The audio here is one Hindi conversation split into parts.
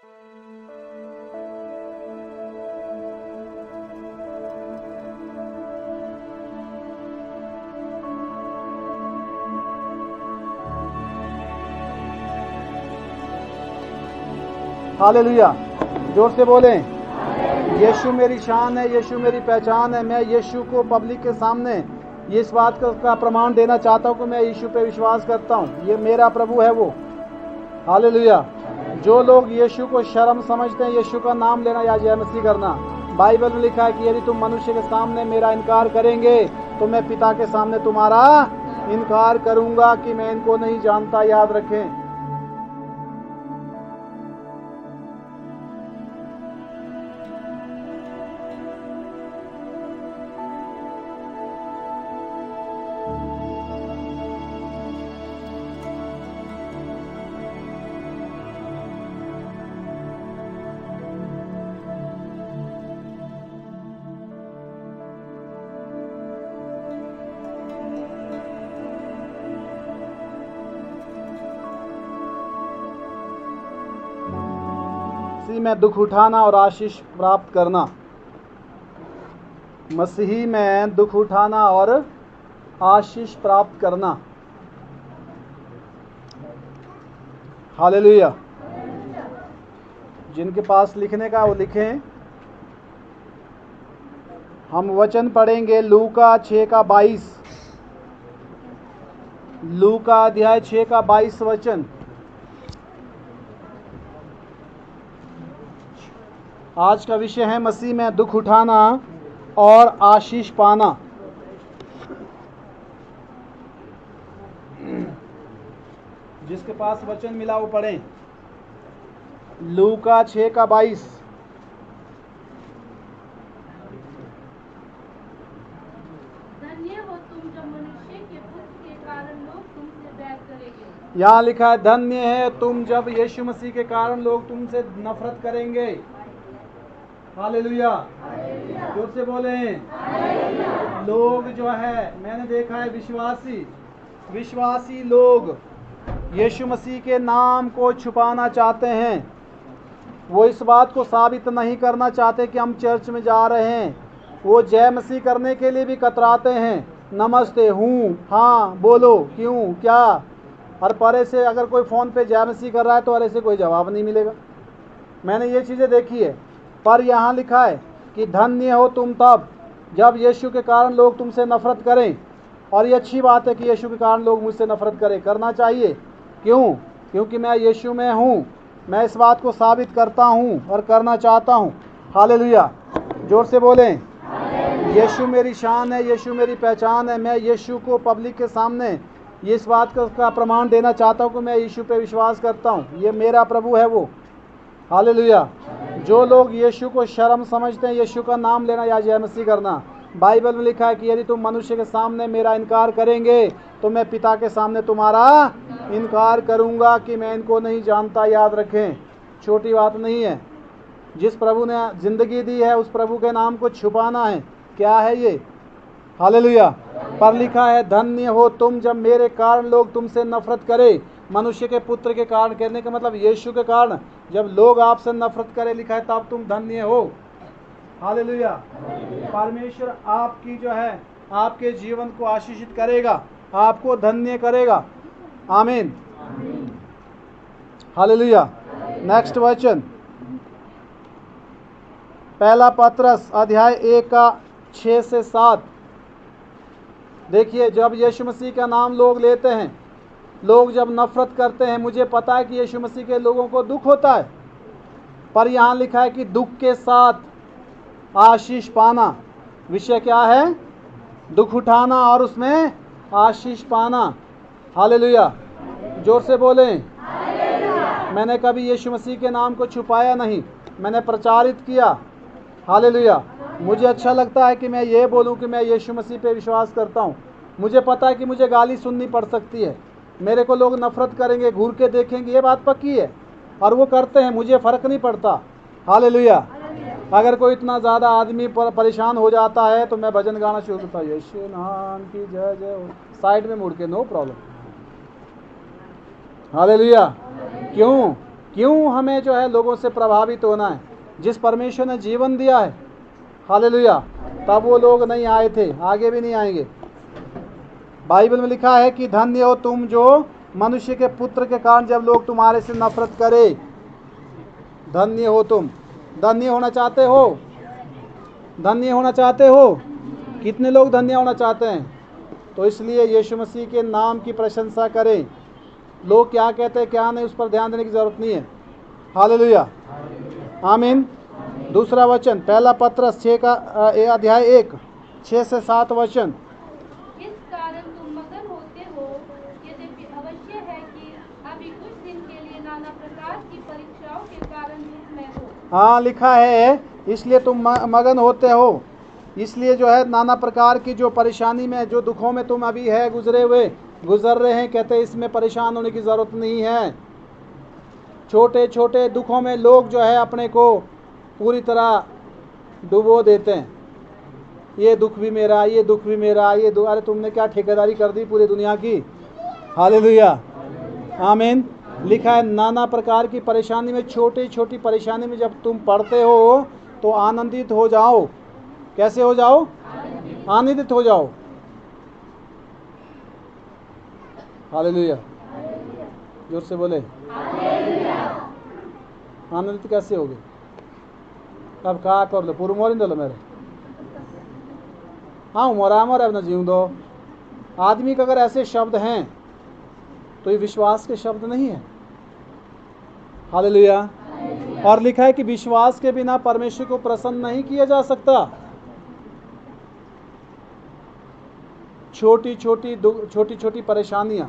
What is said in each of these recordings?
हालेलुया, जोर से बोलें। यीशु मेरी शान है, यीशु मेरी पहचान है। मैं यीशु को पब्लिक के सामने इस बात का प्रमाण देना चाहता हूँ कि मैं यीशु पे विश्वास करता हूँ, ये मेरा प्रभु है वो। हालेलुया। जो लोग यीशु को शर्म समझते हैं, यीशु का नाम लेना या जय मसीह करना, बाइबल में लिखा है कि यदि तुम मनुष्य के सामने मेरा इनकार करेंगे तो मैं पिता के सामने तुम्हारा इनकार करूंगा कि मैं इनको नहीं जानता। याद रखें। मसीह में दुख उठाना और आशीष प्राप्त करना। मसीह में दुख उठाना और आशीष प्राप्त करना। हालेलुया। जिनके पास लिखने का वो लिखें। हम वचन पढ़ेंगे लूका 6:22। लूका अध्याय 6:22 वचन। आज का विषय है मसीह में दुख उठाना और आशीष पाना। जिसके पास वचन मिला वो पढ़ें। लूका 6:22। धन्य हो तुम जब मनुष्य के पुत्र के कारण लोग तुमसे बैर करेंगे। यहाँ लिखा है धन्य है तुम जब यीशु मसीह के कारण लोग तुमसे नफरत करेंगे। हालेलुया। जोर से बोलें। लोग जो है, मैंने देखा है विश्वासी लोग यीशु मसीह के नाम को छुपाना चाहते हैं। वो इस बात को साबित नहीं करना चाहते कि हम चर्च में जा रहे हैं। वो जय मसीह करने के लिए भी कतराते हैं। नमस्ते, हूँ, हाँ, बोलो, क्यों, क्या। और परे से अगर कोई फ़ोन पे जय मसीह कर रहा है तो अरे से कोई जवाब नहीं मिलेगा। मैंने ये चीज़ें देखी है। पर यहाँ लिखा है कि धन्य हो तुम तब जब यीशु के कारण लोग तुमसे नफरत करें। और ये अच्छी बात है कि यीशु के कारण लोग मुझसे नफरत करें, करना चाहिए। क्यों? क्योंकि मैं यीशु में हूँ। मैं इस बात को साबित करता हूँ और करना चाहता हूँ। हालेलुया। जोर से बोलें। यीशु मेरी शान है, यीशु मेरी पहचान है। मैं यीशु को पब्लिक के सामने इस बात का प्रमाण देना चाहता हूँ कि मैं यीशु पे विश्वास करता हूँ, ये मेरा प्रभु है वो। हालेलुया। जो लोग यीशु को शर्म समझते हैं, यीशु का नाम लेना या जय मसीह करना, बाइबल में लिखा है कि यदि तुम मनुष्य के सामने मेरा इनकार करेंगे तो मैं पिता के सामने तुम्हारा इनकार करूंगा कि मैं इनको नहीं जानता। याद रखें, छोटी बात नहीं है। जिस प्रभु ने जिंदगी दी है उस प्रभु के नाम को छुपाना है। क्या है ये? हालेलुया। पर लिखा है धन्य हो तुम जब मेरे कारण लोग तुमसे नफरत करें। मनुष्य के पुत्र के कारण कहने का मतलब यीशु के कारण जब लोग आपसे नफरत करें, लिखा है तब तुम धन्य हो। हालेलुया। परमेश्वर आपकी जो है आपके जीवन को आशीषित करेगा, आपको धन्य करेगा। आमीन। हालेलुया। नेक्स्ट वचन, पहला पत्रस अध्याय 1:6-7। देखिए, जब यीशु मसीह का नाम लोग लेते हैं, लोग जब नफरत करते हैं, मुझे पता है कि यीशु मसीह के लोगों को दुख होता है। पर यहाँ लिखा है कि दुख के साथ आशीष पाना। विषय क्या है? दुख उठाना और उसमें आशीष पाना। हालेलुया। जोर से बोलें। मैंने कभी यीशु मसीह के नाम को छुपाया नहीं, मैंने प्रचारित किया। हालेलुया। मुझे अच्छा लगता है कि मैं ये बोलूं कि मैं यीशु मसीह पे विश्वास करता हूं। मुझे पता है कि मुझे गाली सुननी पड़ सकती है, मेरे को लोग नफरत करेंगे, घूर के देखेंगे, ये बात पक्की है। और वो करते हैं, मुझे फ़र्क नहीं पड़ता। हालेलुया। अगर कोई इतना ज़्यादा आदमी परेशान हो जाता है तो मैं भजन गाना शुरू करता हूँ, यीशु नाम की जय जय, साइड में मुड़ के, नो प्रॉब्लम। हालेलुया। क्यों? क्यों हमें जो है लोगों से प्रभावित होना है? जिस परमेश्वर ने जीवन दिया है, हालेलुया, तब वो लोग नहीं आए थे, आगे भी नहीं आएंगे। बाइबल में लिखा है कि धन्य हो तुम जो मनुष्य के पुत्र के कारण जब लोग तुम्हारे से नफरत करे। धन्य हो तुम। धन्य होना चाहते हो? धन्य होना चाहते हो? कितने लोग धन्य होना चाहते हैं? तो इसलिए यीशु मसीह के नाम की प्रशंसा करें। लोग क्या कहते हैं क्या नहीं, उस पर ध्यान देने की जरूरत नहीं है। हालेलुया, आमीन। दूसरा वचन, पहला पत्रस 6 का अध्याय 1 6 से 7 वचन। इस कारण तुम मगन होते हो, यद्यपि अवश्य है कि अभी कुछ दिन के लिए नाना प्रकार की परीक्षाओं के कारण दुख में हो। हाँ, लिखा है इसलिए तुम मगन होते हो। इसलिए जो है नाना प्रकार की जो परेशानी में, जो दुखों में तुम अभी है गुजर रहे हैं, कहते हैं इसमें परेशान होने की ज़रूरत नहीं है। छोटे छोटे दुखों में लोग जो है अपने को पूरी तरह डुबो देते हैं। ये दुख भी मेरा, ये दुख भी मेरा, ये दुख। अरे तुमने क्या ठेकेदारी कर दी पूरी दुनिया की? हालेलुया, आमीन। लिखा है नाना प्रकार की परेशानी में, छोटी छोटी परेशानी में जब तुम पड़ते हो तो आनंदित हो जाओ। कैसे हो जाओ? आनंदित हो जाओ। हालेलुया, जोर से बोले। आनंदित कैसे होगे? अब क्या कर लो पूरा मोरी दो मेरे। हाँ, मोरा अपना जीव दो। आदमी का अगर ऐसे शब्द हैं तो ये विश्वास के शब्द नहीं है। हालेलुया। और लिखा है कि विश्वास के बिना परमेश्वर को प्रसन्न नहीं किया जा सकता। छोटी छोटी परेशानियां,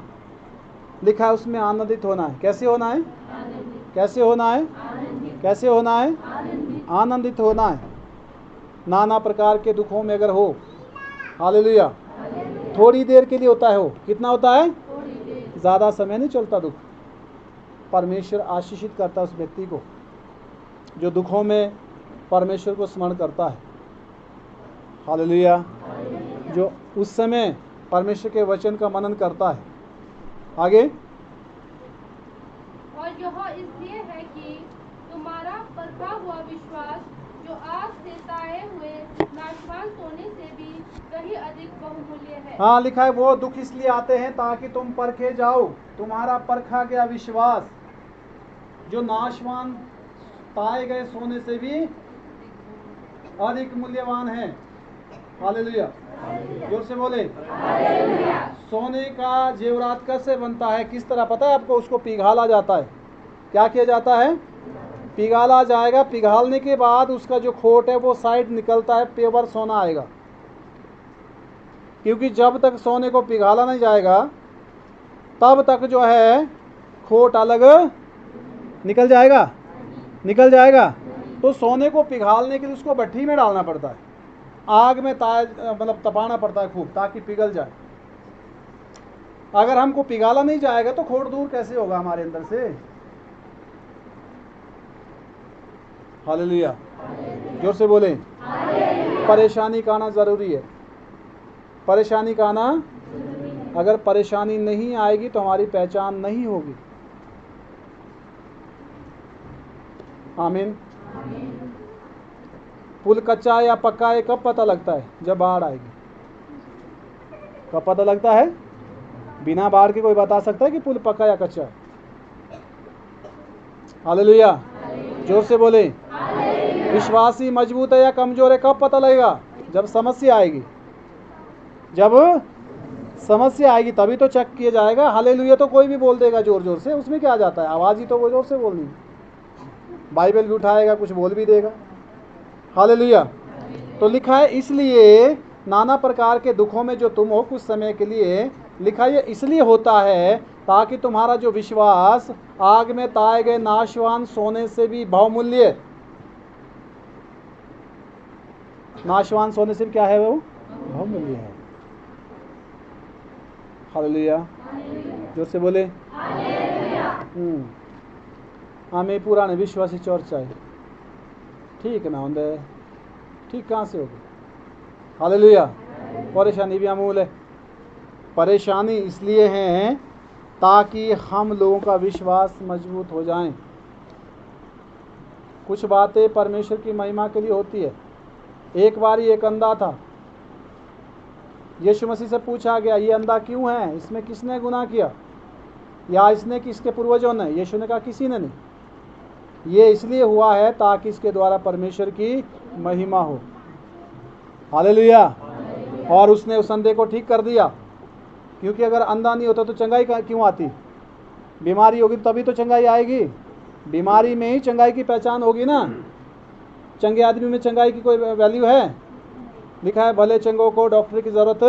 लिखा है उसमें आनंदित होना है। कैसे होना है? कैसे होना है? कैसे होना है? आनंदित होना है। नाना प्रकार के दुखों में अगर हो, हालेलुया, थोड़ी देर के लिए होता है। हो कितना होता है? ज़्यादा समय नहीं चलता दुख। परमेश्वर आशीषित करता है उस व्यक्ति को जो दुखों में परमेश्वर को स्मरण करता है। हालेलुया, जो उस समय परमेश्वर के वचन का मनन करता है। आगे, और यह इसलिए है कि तुम्हारा परखा हुआ विश्वास, जो आग से ताए हुए नाशवान सोने से भी कहीं अधिक बहुमूल्य है। हाँ, लिखा है वो दुख इसलिए आते हैं ताकि तुम परखे जाओ। तुम्हारा परखा गया विश्वास जो नाशवान ताए गए सोने से भी अधिक मूल्यवान है। हालेलुया, जोर से बोले। सोने का जेवरात कैसे बनता है? किस तरह पता है आपको? उसको पिघाला जाता है। क्या किया जाता है? पिघाला जाएगा। पिघालने के बाद उसका जो खोट है वो साइड निकलता है, प्योर सोना आएगा। क्योंकि जब तक सोने को पिघाला नहीं जाएगा तब तक जो है खोट अलग निकल जाएगा। तो सोने को पिघालने के लिए उसको भट्ठी में डालना पड़ता है, आग में मतलब तपाना पड़ता है खूब, ताकि पिघल जाए। अगर हमको पिघाला नहीं जाएगा तो खोट दूर कैसे होगा हमारे अंदर से? हालेलुया, जोर से बोले। परेशानी का आना जरूरी है। परेशानी का आना, अगर परेशानी नहीं आएगी तो हमारी पहचान नहीं होगी। आमीन। पुल कच्चा है या पक्का है कब पता लगता है? जब बाढ़ आएगी। कब पता लगता है? बिना बाढ़ के कोई बता सकता है कि पुल पक्का या कच्चा? हालेलुया, जोर से बोले। विश्वासी मजबूत है या कमजोर है कब पता लगेगा? जब समस्या आएगी। जब समस्या आएगी तभी तो चेक किया जाएगा। हालेलुया तो कोई भी बोल देगा जोर जोर से, उसमें क्या जाता है? आवाज़ ही तो वो जोर से बोलनी है। बाइबल भी उठाएगा, कुछ बोल भी देगा। हालेलुया। तो लिखा है इसलिए नाना प्रकार के दुखों में जो तुम हो कुछ समय के लिए, लिखा है इसलिए होता है ताकि तुम्हारा जो विश्वास आग में ताए गए नाशवान सोने से भी बहुमूल्य, नाशवान सोने से भी क्या है? वो बहुमूल्य है। हालेलुया, जोर से बोले। हमें पुराने विश्वासी चर्च आए, ठीक ना होंगे? ठीक कहाँ से होगी? हालेलुया। परेशानी भी अमूल है। परेशानी इसलिए है ताकि हम लोगों का विश्वास मजबूत हो जाए। कुछ बातें परमेश्वर की महिमा के लिए होती है। एक बार एक अंधा था, यीशु मसीह से पूछा गया ये अंधा क्यों है, इसमें किसने गुनाह किया, या इसने किसके पूर्वजों ने? यीशु ने कहा किसी ने नहीं, ये इसलिए हुआ है ताकि इसके द्वारा परमेश्वर की महिमा हो। हालेलुया। और उसने उस अंधे को ठीक कर दिया, क्योंकि अगर अंधा नहीं होता तो चंगाई क्यों आती? बीमारी होगी तभी तो चंगाई आएगी, बीमारी में ही चंगाई की पहचान होगी ना। चंगे आदमी में चंगाई की कोई वैल्यू है? लिखा है भले चंगों को डॉक्टर की जरूरत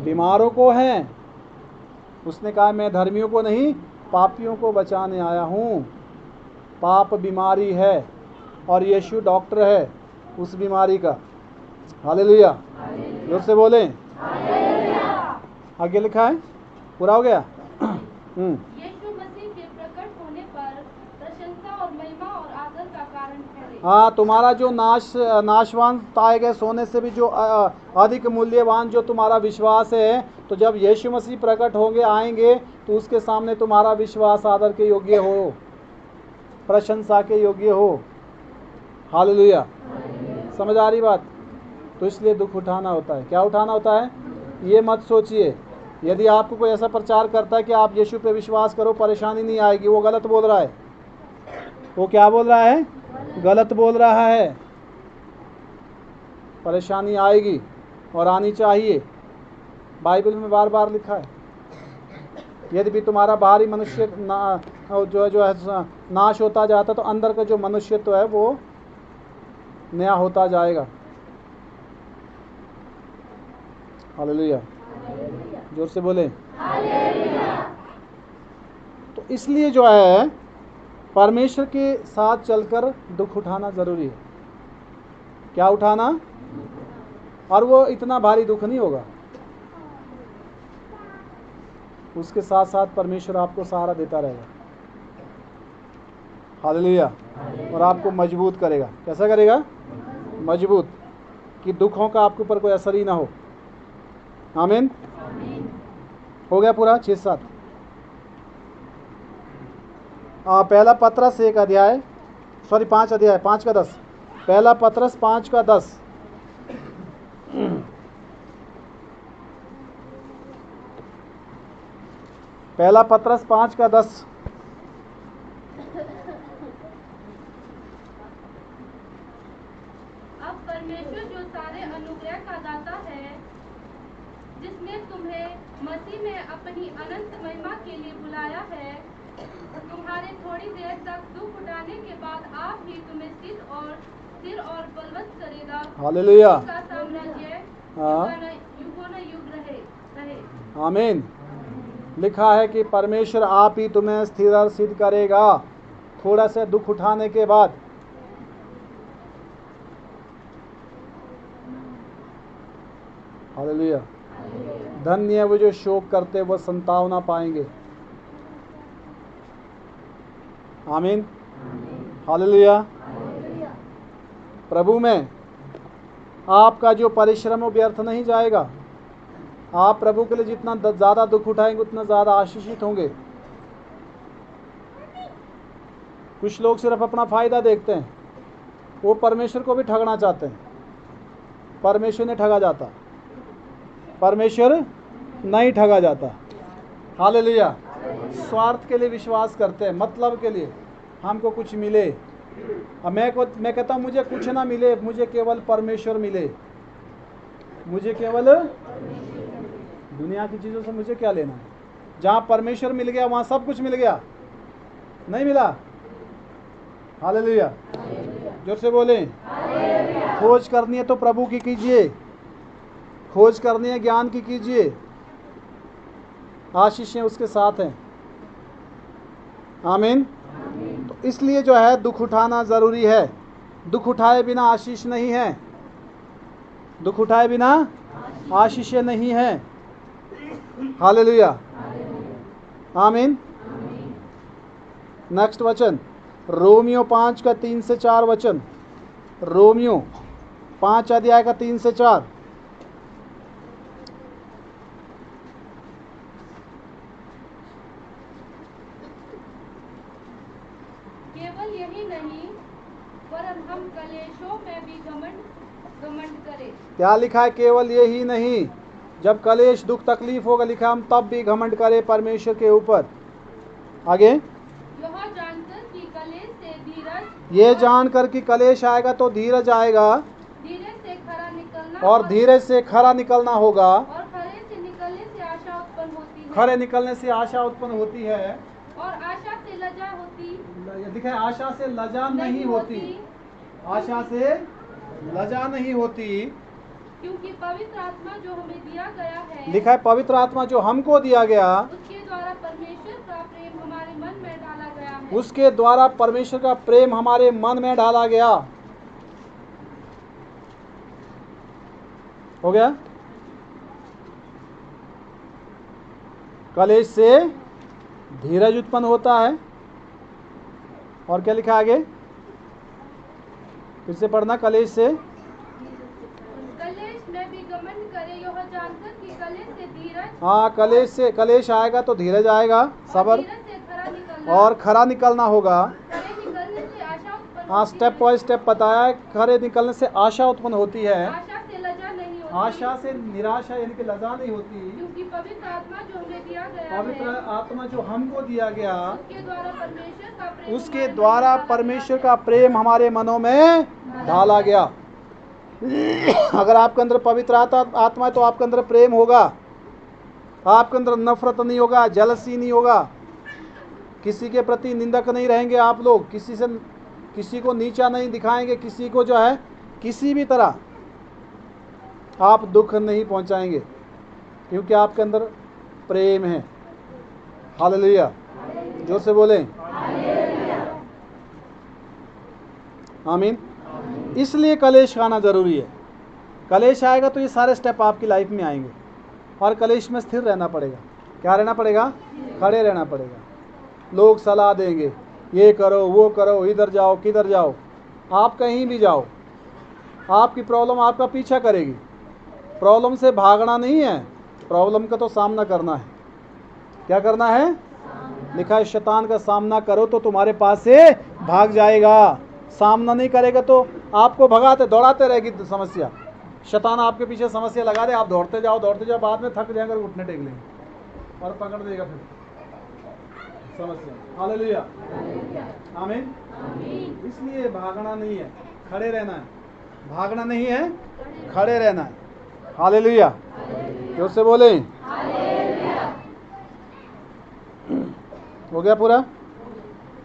बीमारों को है। उसने कहा मैं धर्मियों को नहीं पापियों को बचाने आया हूँ। पाप बीमारी है और यीशु डॉक्टर है उस बीमारी का। हालेलुया। जोर से बोलें। आगे लिखा है, पूरा हो गया। यीशु मसीह के प्रकट होने पर प्रशंसा और महिमा और आदर का कारण ठहरे। हाँ, तुम्हारा जो नाशवान पाए गए सोने से भी जो अधिक मूल्यवान जो तुम्हारा विश्वास है, तो जब यीशु मसीह प्रकट होंगे आएंगे तो उसके सामने तुम्हारा विश्वास आदर के योग्य हो, प्रशंसा के योग्य हो। हालेलुया। समझ आ रही बात? तो इसलिए दुख उठाना होता है। क्या उठाना होता है? ये मत सोचिए यदि आपको कोई ऐसा प्रचार करता है कि आप यीशु पे विश्वास करो परेशानी नहीं आएगी, वो गलत बोल रहा है। वो क्या बोल रहा है? गलत बोल रहा है। परेशानी आएगी और आनी चाहिए। बाइबल में बार बार लिखा है यदि भी तुम्हारा बाहरी मनुष्य जो है नाश होता जाता तो अंदर का जो मनुष्यत्व है वो नया होता जाएगा। हालेलुया। जोर से बोले। तो इसलिए जो है परमेश्वर के साथ चलकर दुख उठाना जरूरी है। क्या उठाना? और वो इतना भारी दुख नहीं होगा, उसके साथ साथ परमेश्वर आपको सहारा देता रहेगा। हालेलुया। और आपको मजबूत करेगा। कैसा करेगा? मजबूत, कि दुखों का आपके ऊपर कोई असर ही ना हो। आमीन। हो गया पूरा 6-7। पहला पत्रस 1 अध्याय 5 अध्याय 5 का 10। पहला पत्रस 5 का 10। पहला पत्रस 5 का 10। अब परमेश्वर जो सारे अनुग्रह का दाता है, जिसने तुम्हें मसीह में अपनी अनंत महिमा के लिए बुलाया है, तुम्हारे थोड़ी देर तक दुख उठाने के बाद आप ही तुम्हें स्थिर और बलवत्त करेगा। हालेलुया। उसका साम्राज्य युगों न युग रहे। आमीन। लिखा है कि परमेश्वर आप ही तुम्हें स्थिर और सिद्ध करेगा थोड़ा सा दुख उठाने के बाद। हालेलुया। धन्य है वो जो शोक करते वो संतावना पाएंगे। आमीन। हालेलुया। प्रभु में आपका जो परिश्रम वो व्यर्थ नहीं जाएगा। आप प्रभु के लिए जितना ज़्यादा दुख उठाएंगे उतना ज़्यादा आशीषित होंगे। कुछ लोग सिर्फ अपना फ़ायदा देखते हैं, वो परमेश्वर को भी ठगना चाहते हैं। परमेश्वर ने ठगा जाता, परमेश्वर नहीं ठगा जाता। हालेलुया। स्वार्थ के लिए विश्वास करते हैं, मतलब के लिए, हमको कुछ मिले। अब मैं कहता हूँ मुझे कुछ ना मिले, मुझे केवल परमेश्वर मिले। मुझे केवल दुनिया की चीज़ों से मुझे क्या लेना है? जहाँ परमेश्वर मिल गया वहाँ सब कुछ मिल गया। नहीं मिला? हालेलुया। जोर से बोलें। खोज करनी है तो प्रभु की कीजिए, खोज करनी है ज्ञान की कीजिए, आशीषें उसके साथ हैं। आमीन। तो इसलिए जो है दुख उठाना ज़रूरी है। दुख उठाए बिना आशीष नहीं है, दुख उठाए बिना आशीषें नहीं है। हालेलुया। आमीन। नेक्स्ट वचन रोमियो 5 का 3 से 4 वचन। रोमियो 5 अध्याय का 3 से 4। केवल यही नहीं, वरन हम कलेशों में भी घमंड करें। क्या लिखा है? केवल ये ही नहीं, जब कलेश दुख तकलीफ होगा, लिखा है हम तब भी घमंड करें परमेश्वर के ऊपर। आगे, यह जानकर कि कलेश से धीरज ये जानकर कि कलेश आएगा तो धीरज आएगा, धीरज से खरा निकलना और धीरज से खरा निकलना होगा, और खरे से निकलने से आशा उत्पन्न होती है, खरे निकलने से आशा उत्पन्न होती है, और आशा से लज्जा होती लिखा है आशा से लजा नहीं होती, आशा से लजा नहीं होती, क्योंकि पवित्र आत्मा जो हमें दिया गया है, लिखा है पवित्र आत्मा जो हमको दिया गया, उसके द्वारा परमेश्वर का प्रेम हमारे मन में डाला गया है। उसके द्वारा परमेश्वर का प्रेम हमारे मन में डाला गया। हो गया? कलेश से धीरज उत्पन्न होता है। और क्या लिखा आगे? फिर से पढ़ना। कलेश से कलेश में भी घमंड करे, यह जानकर कि कलेश से धीरज हाँ, कलेश आएगा तो धीरज आएगा, सबर, धीरज से खरा निकलना और खरा निकलना होगा। खरे निकलने से आशा उत्पन्न हाँ, होती स्टेप है। बाय स्टेप बताया है। खरे निकलने से आशा उत्पन्न होती है, आशा से लज्जा नहीं होती, आशा से निराशा यानी कि लजा नहीं होती, क्योंकि पवित्र आत्मा जो हमें दिया गया पवित्र है, आत्मा जो हमको दिया गया, उसके द्वारा परमेश्वर का प्रेम उसके द्वारा परमेश्वर का प्रेम हमारे मनों में डाला गया। अगर आपके अंदर पवित्र आत्मा है तो आपके अंदर प्रेम होगा, आपके अंदर नफरत नहीं होगा, जलसी नहीं होगा, किसी के प्रति निंदक नहीं रहेंगे आप लोग, किसी को नीचा नहीं दिखाएंगे, किसी को जो है किसी भी तरह आप दुख नहीं पहुंचाएंगे, क्योंकि आपके अंदर प्रेम है। हालेलुया, जोर से बोलें आमीन। इसलिए कलेश आना जरूरी है। कलेश आएगा तो ये सारे स्टेप आपकी लाइफ में आएंगे, और कलेश में स्थिर रहना पड़ेगा। क्या रहना पड़ेगा? खड़े रहना पड़ेगा। लोग सलाह देंगे, ये करो वो करो, इधर जाओ किधर जाओ, आप कहीं भी जाओ, आपकी प्रॉब्लम आपका पीछा करेगी। प्रॉब्लम से भागना नहीं है, प्रॉब्लम का तो सामना करना है। क्या करना है? लिखा है शैतान का सामना करो तो तुम्हारे पास से भाग जाएगा। सामना नहीं करेगा तो आपको भगाते दौड़ाते रहेगी समस्या। शैतान आपके पीछे समस्या लगा दे, आप दौड़ते जाओ, बाद में थक जाएंगे, घुटने टेक लेंगे और पकड़ देगा फिर समस्या। हालेलुया, आमीन। इसलिए भागना नहीं है, खड़े रहना है। भागना नहीं है, खड़े रहना है। हालेलुया, जोर से बोले। हो गया पूरा?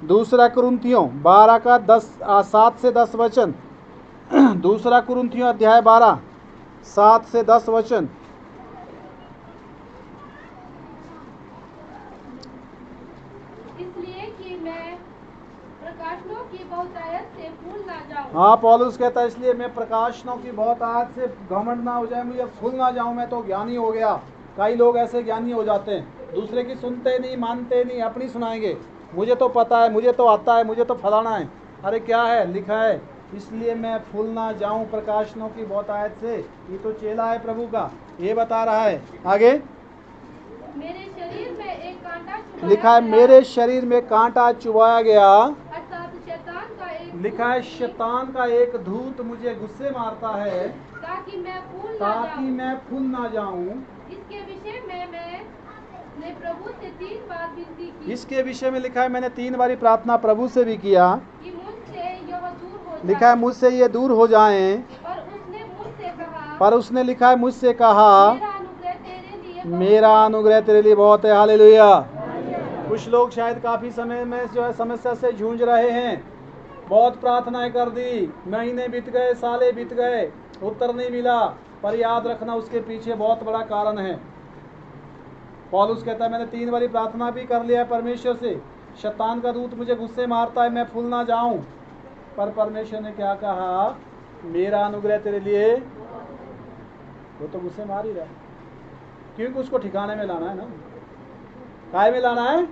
दूसरा कुरिन्थियों 12 का 7 से 10 वचन। दूसरा कुरिन्थियों अध्याय 12 7 से 10 वचन। इसलिए कि मैं प्रकाशनों की बहुतायत से फूल ना जाऊं। हाँ, पौलुस कहता है इसलिए मैं प्रकाशनों की बहुतायत से घमंड ना हो जाए, मुझे फूल ना जाऊं, मैं तो ज्ञानी हो गया। कई लोग ऐसे ज्ञानी हो जाते हैं, दूसरे की सुनते नहीं, मानते नहीं, अपनी सुनाएंगे। मुझे तो पता है, मुझे तो आता है, मुझे तो फलाना है। अरे क्या है? लिखा है इसलिए मैं फूल ना जाऊं प्रकाशनों की बहुतायत से। ये तो चेला है प्रभु का, ये बता रहा है। आगे मेरे शरीर में एक कांटा चुभाया लिखा है गया, मेरे शरीर में कांटा चुभाया गया। अर्थात शैतान का एक लिखा है शैतान का एक दूत मुझे गुस्से मारता है, ताकि मैं फूल ना ताकि जाऊं। मैं फूल ना जाऊं। इसके विषय में मैंने प्रभु से 3 बार विनती की इसके विषय में लिखा है मैंने 3 बारी प्रार्थना प्रभु से भी किया। कि मुझसे यह दूर हो जाए। लिखा है मुझसे ये दूर हो जाएं, पर उसने लिखा है मुझसे कहा मेरा अनुग्रह तेरे लिए बहुत है। हालेलुया। कुछ लोग शायद काफ़ी समय में जो है समस्या से जूझ रहे हैं, बहुत प्रार्थनाएं कर दी, महीने बीत गए, साले बीत गए, उत्तर नहीं मिला, पर याद रखना उसके पीछे बहुत बड़ा कारण है। पौलुस कहता है मैंने 3 बारी प्रार्थना भी कर लिया है परमेश्वर से, शैतान का दूत मुझे गुस्से मारता है, मैं फूल ना जाऊं, पर परमेश्वर ने क्या कहा? मेरा अनुग्रह तेरे लिए। वो तो गुस्से मार ही रहा है, क्योंकि उसको ठिकाने में लाना है ना। काय में लाना है?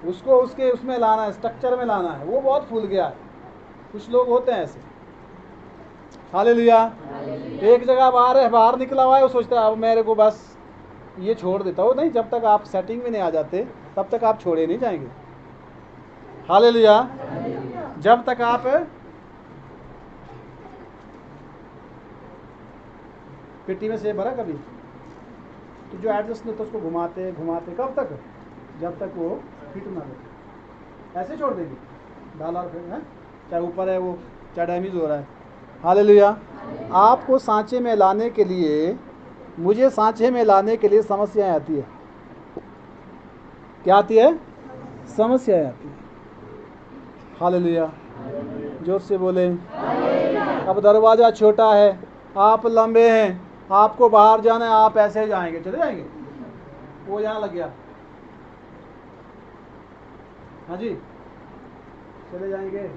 उसको उसके उसमें लाना है, स्ट्रक्चर में लाना है। वो बहुत फूल गया है। कुछ लोग होते हैं ऐसे। हालेलुया। एक जगह बाहर निकला हुआ है, वो सोचता है अब मेरे को बस ये छोड़ देता हूँ। नहीं, जब तक आप सेटिंग में नहीं आ जाते तब तक आप छोड़े नहीं जाएंगे। हालेलुया। जब तक आप पेटी में सेब भरा कभी? तो जो एडजस्ट नहीं होता उसको घुमाते घुमाते कब तक? जब तक वो फिट ना हो। ऐसे छोड़ देंगे डाला और फिर, है चाहे ऊपर है वो, चाहे डैमेज हो रहा है। हालेलुया। आपको सांचे में लाने के लिए, मुझे सांचे में लाने के लिए समस्याएं आती है। क्या आती है? समस्याएं आती है। हालेलुया, जोर से बोले। अब दरवाज़ा छोटा है, आप लंबे हैं, आपको बाहर जाना है, आप ऐसे जाएंगे, चले जाएंगे? वो यहाँ लग गया, हाँ जी, चले जाएंगे?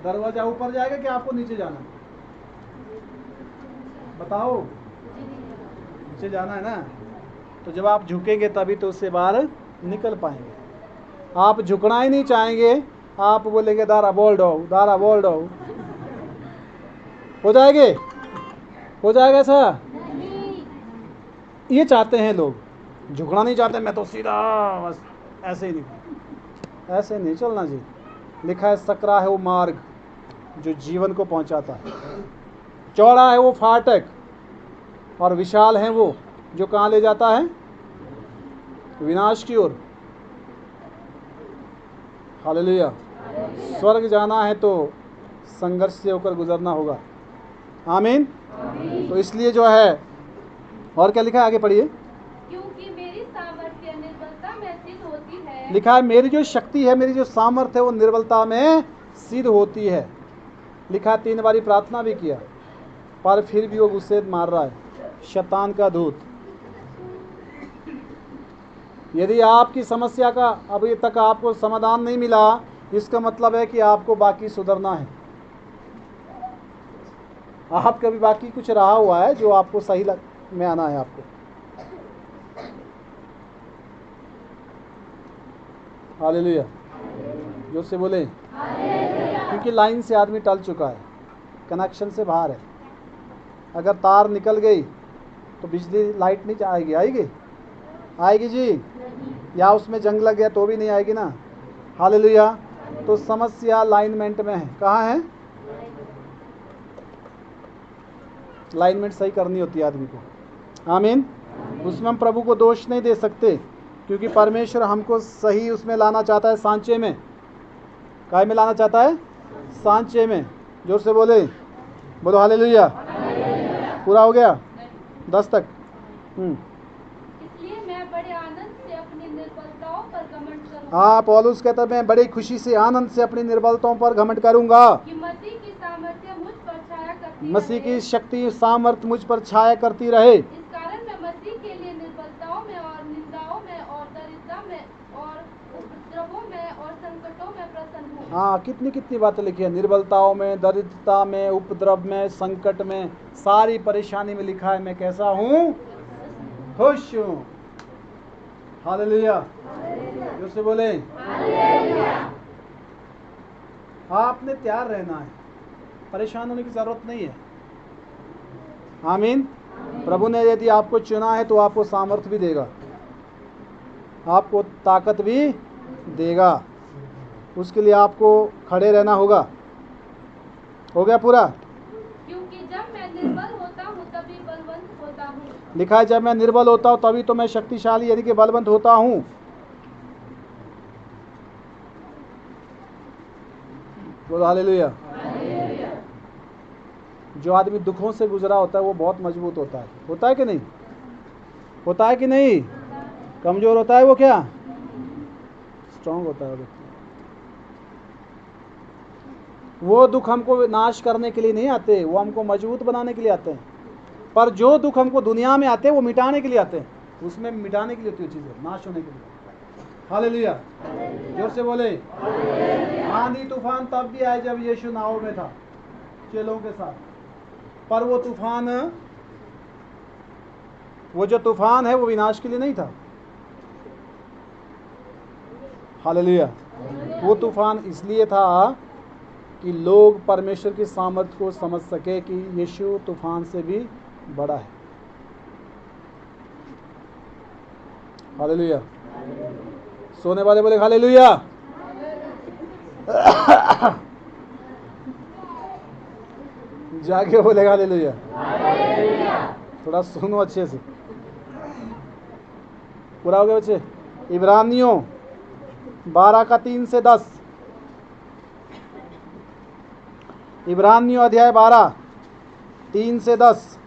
दरवाजा ऊपर जाएगा कि आपको नीचे जाना है? बताओ, नीचे जाना है ना। तो जब आप झुकेंगे तभी तो उससे बाहर निकल पाएंगे। आप झुकना ही नहीं चाहेंगे, आप बोलेंगे दारा बोल दो, दारा बोल दो, हो जाएंगे? हो जाएगा ऐसा? ये चाहते हैं लोग, झुकना नहीं चाहते। मैं तो सीधा बस ऐसे ही नहीं, ऐसे नहीं चलना जी। लिखा है सकरा है वो मार्ग जो जीवन को पहुंचाता है, चौड़ा है वो फाटक और विशाल है वो जो कहाँ ले जाता है? विनाश की ओर। हालेलुया। स्वर्ग जाना है तो संघर्ष से होकर गुजरना होगा। आमीन। तो इसलिए जो है, और क्या लिखा है आगे पढ़िए। क्योंकि मेरी सामर्थ्य निर्बलता में सिद्ध होती है। लिखा है मेरी जो शक्ति है, मेरी जो सामर्थ्य है वो निर्बलता में सिद्ध होती है। लिखा 3 बारी प्रार्थना भी किया पर फिर भी वो गुस्से मार रहा है, शैतान का दूत। यदि आपकी समस्या का अभी तक आपको समाधान नहीं मिला, इसका मतलब है कि आपको बाकी सुधरना है। आपका भी बाकी कुछ रहा हुआ है जो आपको सही में आना है आपको। हालेलुया, जोर से बोले। क्योंकि लाइन से आदमी टल चुका है, कनेक्शन से बाहर है। अगर तार निकल गई तो बिजली लाइट नहीं आएगी? आएगी? आएगी जी? या उसमें जंग लग गया तो भी नहीं आएगी ना। हालेलुया। तो समस्या अलाइनमेंट में है। कहाँ है? अलाइनमेंट सही करनी होती है आदमी को। आमीन। उसमें हम प्रभु को दोष नहीं दे सकते, क्योंकि परमेश्वर हमको सही उसमें लाना चाहता है, सांचे में। काय में लाना चाहता है? सांचे में। जोर से बोले, बोलो हालेलुया। पूरा हो गया 10 तक। इसलिए मैं बड़े आनंद से अपनी निर्बलताओं पर घमंड करूंगा। हाँ, पौलुस कहता है मैं बड़ी खुशी से आनंद से अपनी निर्बलताओं पर घमंड करूंगा। कि मसीह की सामर्थ्य मुझ पर छाया करती मसीह रहे। की शक्ति सामर्थ मुझ पर छाया करती रहे। इस कारण मैं मसीह के लिए निर्बलताओं में और निंदाओं में और दरिद्रता में और उपद्रवों में और संकटों में प्रसन्न हूँ। हाँ, कितनी कितनी बातें लिखी है। निर्बलताओं में, दरिद्रता में, उपद्रव में, संकट में, सारी परेशानी में लिखा है मैं कैसा हूँ? खुश हूँ। हालेलुया। जोर से बोले। आपने तैयार रहना है, परेशान होने की जरूरत नहीं है। आमीन। प्रभु ने यदि आपको चुना है तो आपको सामर्थ भी देगा, आपको ताकत भी देगा। उसके लिए आपको खड़े रहना होगा। हो गया पूरा? क्योंकि जब मैं निर्बल होता हूँ तभी बलवंत होता हूँ। लिखा है जब मैं निर्बल होता हूँ तभी तो मैं शक्तिशाली यानी कि बलवंत होता हूँ। बोलो हालेलुया। जो आदमी दुखों से गुजरा होता है वो बहुत मजबूत होता है। होता है कि नहीं? होता है कि नहीं? कमजोर होता है वो क्या? स्ट्रांग होता है व्यक्ति। वो दुख हमको नाश करने के लिए नहीं आते, वो हमको मजबूत बनाने के लिए आते हैं। पर जो दुख हमको दुनिया में आते हैं वो मिटाने के लिए आते हैं। उसमें मिटाने के लिए होती है चीजें, नाश होने के लिए। हालेलुया। जोर से बोले। आंधी तूफान तब भी आए जब यीशु नाव में था चेलों के साथ, पर वो तूफान, वो जो तूफान है वो विनाश के लिए नहीं था। हालेलुया। वो तूफान इसलिए था कि लोग परमेश्वर की सामर्थ्य को समझ सके कि यीशु तूफान से भी बड़ा है। हालेलुया। सोने वाले बोले हालेलुया। जाके बोलेगा हालेलुया। थोड़ा सुनो अच्छे से। पूरा हो गया बच्चे? इब्रानियों 12 का 3 से 10। इब्रानियों अध्याय 12 3 से 10।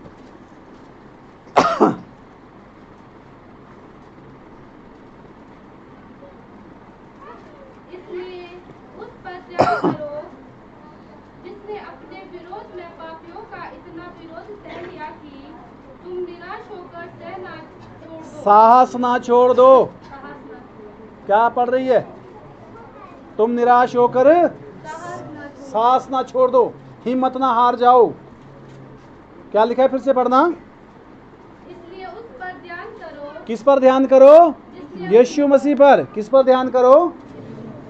इसलिए उस पर ध्यान करो जिसने अपने विरोध में पापियों का इतना विरोध सह लिया कि तुम निराश होकर सहना छोड़ दो। साहस ना छोड़ दो। साहस न- क्या पढ़ रही है? तुम निराश होकर साहस न छोड़ो। साहस ना छोड़ दो, हिम्मत ना हार जाओ। क्या लिखा है? फिर से पढ़ना। इसलिए उस पर ध्यान करो किस पर ध्यान करो? यीशु मसीह पर। किस पर ध्यान करो?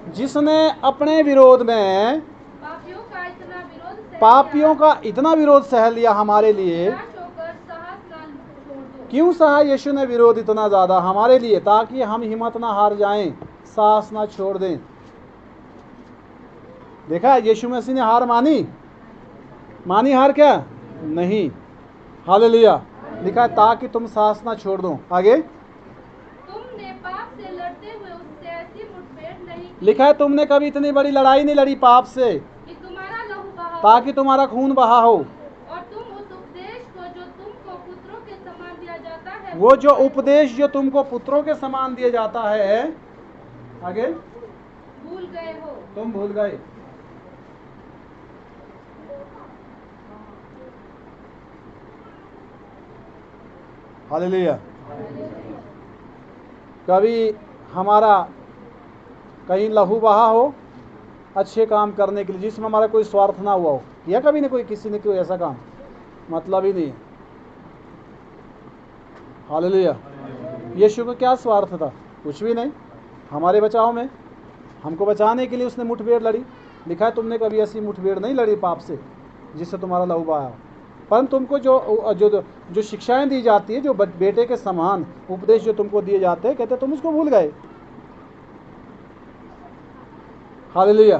जिसने अपने विरोध में पापियों का इतना विरोध सह पापियों लिया, का इतना विरोध सह लिया हमारे लिए। निराश होकर साहस न छोड़ दो। क्यों सहा यीशु ने विरोध इतना ज्यादा हमारे लिए? ताकि हम हिम्मत ना हार जाएं, साहस ना छोड़ दें। देखा, यीशु मसीह ने हार मानी हार क्या? नहीं। हालेलुया। लिखा है ताकि तुम साहस ना छोड़ दो। आगे तुमने पाप से लड़ते हुए उससे ऐसी मुठभेड़ नहीं की लिखा है तुमने कभी इतनी बड़ी लड़ाई नहीं लड़ी पाप से कि तुम्हारा लहू बहा हो। ताकि तुम्हारा खून बहा हो। और तुम उस उपदेश को जो तुमको पुत्रों के समान दिया जाता है वो जो उपदेश जो तुमको पुत्रों के समान दिया जाता है, आगे भूल गए हो। तुम भूल गए। हालेलुया। कभी हमारा कहीं लहू बहा हो अच्छे काम करने के लिए, जिसमें हमारा कोई स्वार्थ ना हुआ हो, या कभी ना कोई किसी ने कोई ऐसा काम, मतलब ही नहीं। हालेलुया। यीशु को क्या स्वार्थ था? कुछ भी नहीं। हमारे बचाव में, हमको बचाने के लिए उसने मुठभेड़ लड़ी। लिखा है तुमने कभी ऐसी मुठभेड़ नहीं लड़ी पाप से जिससे तुम्हारा लहू बहा हो। परंतु तुमको जो जो जो शिक्षाएं दी जाती है, जो बेटे के समान उपदेश जो तुमको दिए जाते हैं, कहते तुम उसको भूल गए। हालेलुया।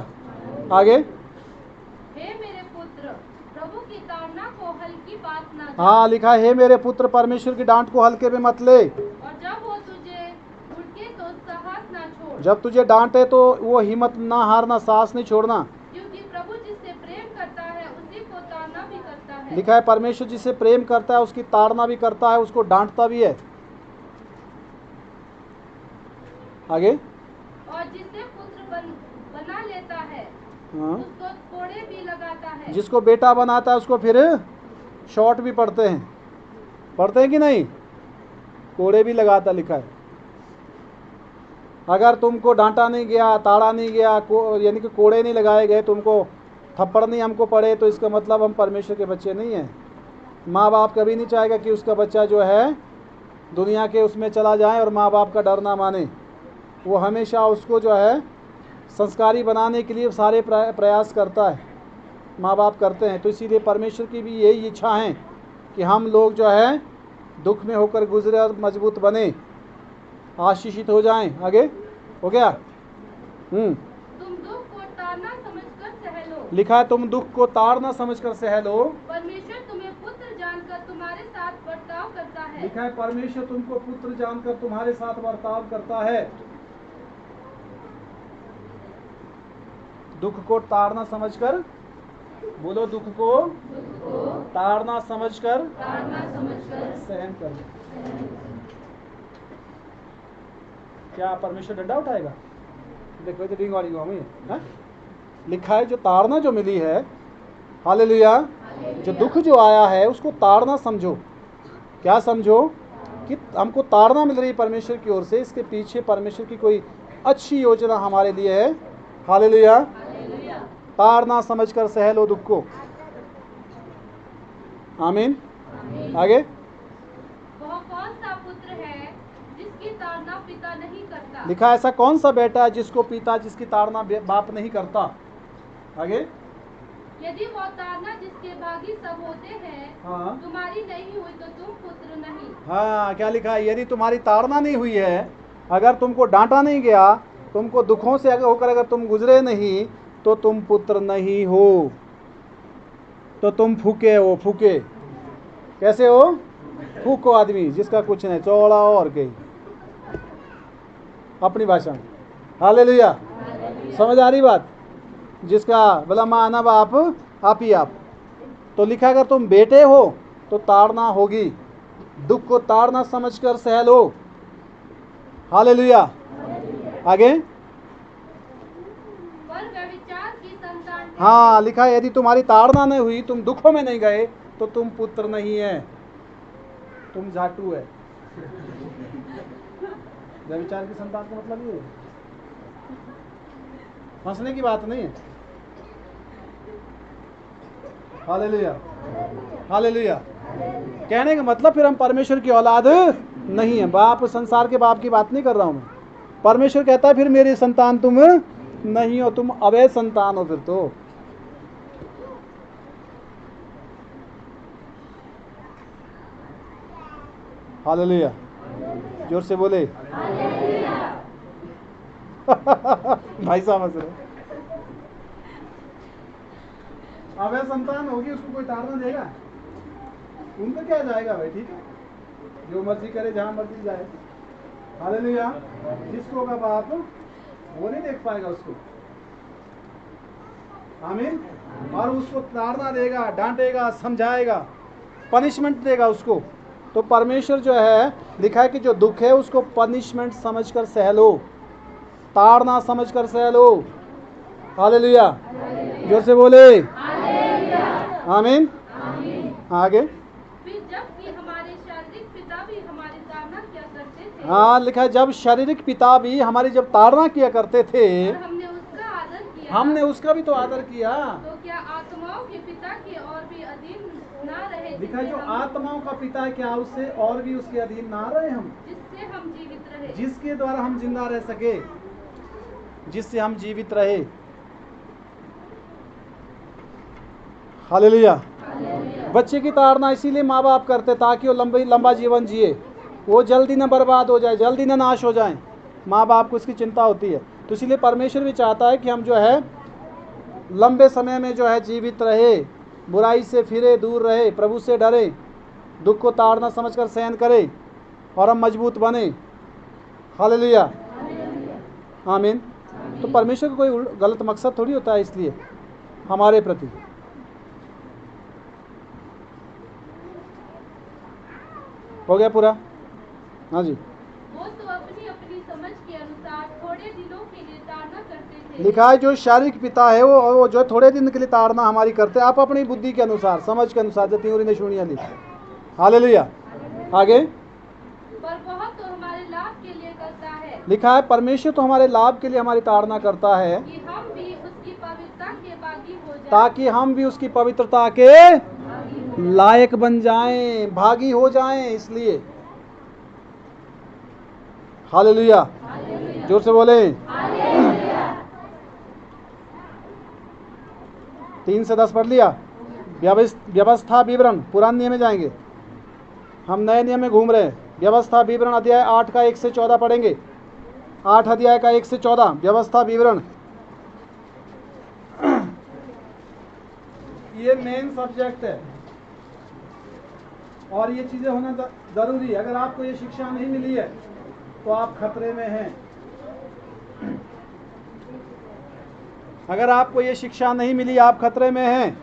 आगे हे मेरे पुत्र, प्रभु की ताड़ना को हल्की बात ना जान। हाँ, लिखा है हे मेरे पुत्र, परमेश्वर की डांट को हल्के में मत ले। और जब वो तुझे उड़के तो साहस ना छोड़। जब तुझे डांटे तो वो हिम्मत ना हारना, साहस नहीं छोड़ना। क्योंकि प्रभु जिससे प्रेम करता है उसी को ताड़ना भी करता है। लिखा है परमेश्वर जिसे प्रेम करता है उसकी ताड़ना भी करता है, उसको डांटता भी है। आगे और जिसे पुत्र बना लेता है हाँ, उसको कोड़े भी लगाता है। जिसको बेटा बनाता है उसको फिर शॉर्ट भी पढ़ते हैं कि नहीं? कोड़े भी लगाता, लिखा है। अगर तुमको डांटा नहीं गया, ताड़ा नहीं गया, यानी कि कोड़े नहीं लगाए गए, तुमको थप्पड़ नहीं हमको पड़े, तो इसका मतलब हम परमेश्वर के बच्चे नहीं हैं। माँ बाप कभी नहीं चाहेगा कि उसका बच्चा जो है दुनिया के उसमें चला जाए और माँ बाप का डर ना माने। वो हमेशा उसको जो है संस्कारी बनाने के लिए सारे प्रयास करता है, माँ बाप करते हैं। तो इसीलिए परमेश्वर की भी यही इच्छा है कि हम लोग जो है दुख में होकर गुजरे और मजबूत बने, आशीषित हो जाएं। आगे हो गया? तुम दुख को ताड़ना समझकर सह लो। लिखा है तुम दुख को ताड़ना समझकर सह लो। परमेश्वर तुम्हें पुत्र जानकर तुम्हारे साथ बर्ताव करता है। लिखा है परमेश्वर तुमको पुत्र जानकर तुम्हारे साथ बर्ताव करता है। दुख को ताड़ना समझकर, बोलो दुख को ताड़ना समझकर सहन कर। क्या परमेश्वर डंडा उठाएगा? देखो तो रिंग वाली हमें है? लिखा है जो ताड़ना जो मिली है, हालेलुया, जो दुख जो आया है उसको ताड़ना समझो। क्या समझो? कि हमको ताड़ना मिल रही है परमेश्वर की ओर से, इसके पीछे परमेश्वर की कोई अच्छी योजना हमारे लिए है। हालेलुया। ताड़ना समझकर सह लो दुख को। आमीन। आगे वह कौन सा पुत्र है जिसकी ताड़ना पिता नहीं करता? लिखा ऐसा कौन सा बेटा है जिसको पिता जिसकी ताड़ना बाप नहीं करता? आगे यदि वह ताड़ना जिसके भागी सब होते हैं हाँ तुम्हारी नहीं हुई तो तुम पुत्र नहीं। हाँ, क्या लिखा है? यदि तुम्हारी ताड़ना नहीं हुई है, अगर तुमको डांटा नहीं गया, तुमको दुखों से होकर अगर तुम गुजरे नहीं, तो तुम पुत्र नहीं हो। तो तुम फूके हो, फूके। कैसे हो? फूको आदमी जिसका कुछ नहीं, चौड़ा और कहीं अपनी भाषा में। हालेलुया। समझ आ रही बात? जिसका बोला माँ आना बाप आप ही आप। तो लिखा अगर तुम बेटे हो तो ताड़ना होगी, दुख को ताड़ना समझकर सह लो। हालेलुया। आगे। पर व्यभिचार की संतान हाँ लिखा है यदि तुम्हारी ताड़ना नहीं हुई, तुम दुखों में नहीं गए, तो तुम पुत्र नहीं है, तुम झाटू है। व्यभिचार की संतान का मतलब ये है, हंसने की बात नहीं है। हालेलुया। हालेलुया। कहने का मतलब फिर हम परमेश्वर की औलाद नहीं है। बाप संसार के बाप की बात नहीं कर रहा हूं मैं। परमेश्वर कहता है फिर मेरी संतान तुम नहीं हो, तुम अवैध संतान हो फिर तो। हालेलुया। जोर से बोले। भाई साहब हंस रहे। अवैध संतान होगी, उसको कोई ताड़ना देगा? उनका क्या जाएगा भाई, ठीक है, जो मर्जी करे, जहां मर्जी जाए। हालेलुया। जिसको का बाप वो नहीं देख पाएगा उसको। आमीन। और उसको ताड़ना देगा, डांटेगा, समझाएगा, पनिशमेंट देगा उसको। तो परमेश्वर जो है, लिखा है कि जो दुख है उसको पनिशमेंट समझकर सह लो, ताड़ना समझकर सह लो। हालेलुया। जोर से बोले आमीन। आगे। फिर जबकि हमारे शारीरिक पिता भी हमारी ताड़ना किया करते थे, हाँ लिखा है जब शारीरिक पिता भी हमारी जब ताड़ना किया करते थे, और हमने उसका आदर किया, हमने उसका भी तो आदर किया। तो क्या आत्माओं के पिता के और भी अधीन ना रहे, लिखा है जो आत्माओं का पिता है, क्या उससे और भी उसके अधीन ना रहे हम, जिससे हम जीवित रहे। जिसके द्वारा हम जिंदा रह सके, जिससे हम जीवित रहे। हालेलुया। बच्चे की ताड़ना इसीलिए माँ बाप करते ताकि वो लंबा जीवन जिए, वो जल्दी न बर्बाद हो जाए, जल्दी न नाश हो जाए। माँ बाप को इसकी चिंता होती है। तो इसीलिए परमेश्वर भी चाहता है कि हम जो है लंबे समय में जो है जीवित रहे, बुराई से फिरे, दूर रहे, प्रभु से डरे, दुख को ताड़ना समझकर सहन करे और हम मजबूत बने। हालेलुया। आमीन। तो परमेश्वर का कोई गलत मकसद थोड़ी होता है इसलिए हमारे प्रति। हो गया पूरा? हाँ जी। वो तो अपनी अपनी समझ के अनुसार थोड़े दिनों के लिए ताड़ना करते थे। लिखा है जो शारीरिक पिता है वो जो थोड़े दिन के लिए ताड़ना हमारी करते हैं, आप अपनी बुद्धि के अनुसार, समझ के अनुसार, जो तीन ने सुनिया ली। हालेलुया। आगे। पर बहुत तो हमारे लाभ के लिए करता है, लिखा है परमेश्वर तो हमारे लाभ के लिए हमारी ताड़ना करता है, कि हम भी उसकी पवित्रता के बागी हो जाएं। ताकि हम भी उसकी पवित्रता के लायक बन जाएं, भागी हो जाएं। इसलिए हालेलुया। जोर से बोले 3 से 10 पढ़ लिया। व्यवस्था विवरण, पुराने नियम में जाएंगे, हम नए नियम में घूम रहे हैं। व्यवस्था विवरण अध्याय 8 का 1 से 14 पढ़ेंगे। 8 अध्याय का 1 से 14 व्यवस्था विवरण। ये मेन सब्जेक्ट है और ये चीजें होना जरूरी है। अगर आपको ये शिक्षा नहीं मिली है तो आप खतरे में हैं। अगर आपको ये शिक्षा नहीं मिली, आप खतरे में हैं।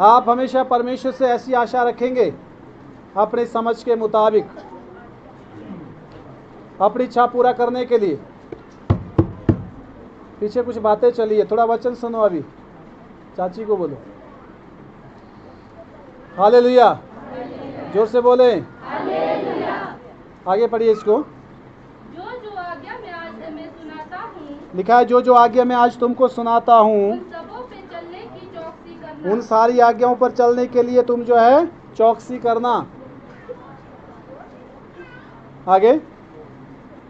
आप हमेशा परमेश्वर से ऐसी आशा रखेंगे अपनी समझ के मुताबिक, अपनी इच्छा पूरा करने के लिए। पीछे कुछ बातें चली है, थोड़ा वचन सुनो। अभी चाची को बोलो हालेलुया। जोर से बोले आगे पढ़िए इसको। जो आज्ञा मैं आज तुम्हें सुनाता हूँ, लिखा है जो आज्ञा मैं आज तुमको सुनाता हूँ, उन सबों पे चलने की चौकसी करना। उन सारी आज्ञाओं पर चलने के लिए तुम जो है चौकसी करना। आगे।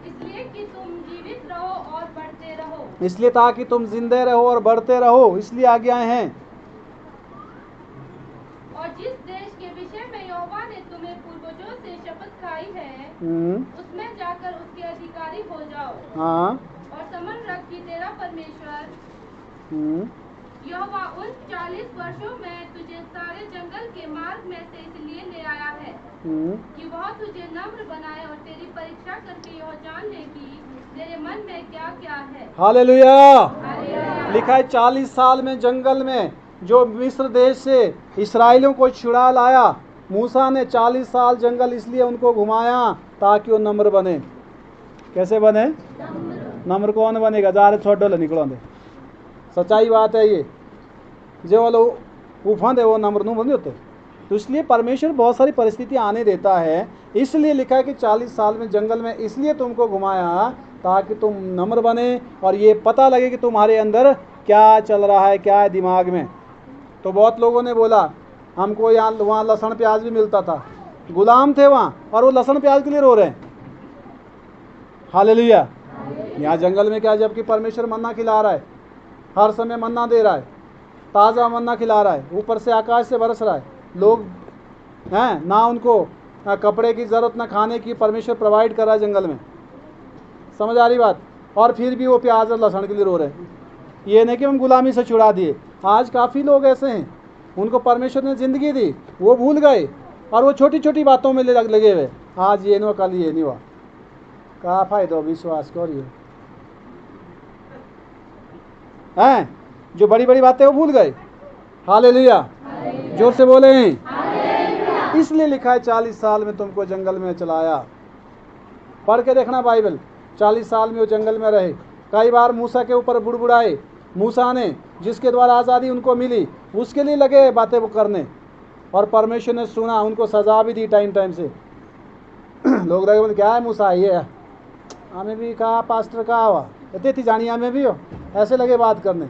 इसलिए कि तुम जीवित रहो और बढ़ते रहो। इसलिए ताकि तुम जिंदे रहो और बढ़ते रहो, इसलिए आज्ञाएं हैं। और जिस देश के विषय में यहोवा ने तुम्हें पूर्वजों से शपथ खाई है, उसमें जाकर उसके अधिकारी हो जाओ। हाँ। और समझ रख कि तेरा परमेश्वर यहोवा उन 40 वर्षों में तुझे सारे जंगल के मार्ग में से इसलिए ले आया है कि वह तुझे नम्र बनाए और तेरी परीक्षा करके यह जान ले कि तेरे मन में क्या क्या है। हालेलुया। लिखा है 40 साल में जंगल में जो मिस्र देश से इस्राएलियों को छुड़ा लाया, मूसा ने 40 साल जंगल इसलिए उनको घुमाया ताकि वो नम्र बने। कैसे बने? नम्र कौन बनेगा? जा रहे छोड़ निकलो दे, सच्चाई बात है ये। जो वो लोग उफान है वो नम्र नहीं बने होते। तो इसलिए परमेश्वर बहुत सारी परिस्थितियां आने देता है, इसलिए लिखा है कि 40 साल में जंगल में इसलिए तुमको घुमाया ताकि तुम नम्र बने और ये पता लगे कि तुम्हारे अंदर क्या चल रहा है, क्या है दिमाग में। तो बहुत लोगों ने बोला हमको यहाँ वहाँ लहसुन प्याज भी मिलता था, गुलाम थे वहाँ और वो लहसुन प्याज के लिए रो रहे हैं। हालेलुया। यहाँ जंगल में क्या, जबकि परमेश्वर मन्ना खिला रहा है, हर समय मन्ना दे रहा है, ताज़ा मन्ना खिला रहा है, ऊपर से आकाश से बरस रहा है। लोग हैं ना, उनको कपड़े की ज़रूरत ना खाने की, परमेश्वर प्रोवाइड कर रहा है जंगल में। समझ आ रही बात? और फिर भी वो प्याज और लहसुन के लिए रो रहे हैं। ये नहीं कि हम गुलामी से छुड़ा दिए। आज काफ़ी लोग ऐसे हैं, उनको परमेश्वर ने ज़िंदगी दी, वो भूल गए और वो छोटी छोटी बातों में लगे हुए, आज ये नहीं हुआ, कल ये नहीं हुआ। क्या फायदा विश्वास करिए हैं? जो बड़ी बड़ी बातें वो भूल गए। हालेलुया। जोर से बोले हैं। इसलिए लिखा है 40 साल में तुमको जंगल में चलाया। पढ़ के देखना बाइबल। 40 साल में वो जंगल में रहे। कई बार मूसा के ऊपर बुड़बुड़ाए, मूसा ने जिसके द्वारा आज़ादी उनको मिली उसके लिए लगे बातें वो करने, और परमेश्वर ने सुना, उनको सजा भी दी टाइम टाइम से। लोग लगे क्या है मूसा ये हमें भी कहा पास्टर कहा हुआ इतनी थी जानिए हमें भी हो, ऐसे लगे बात करने।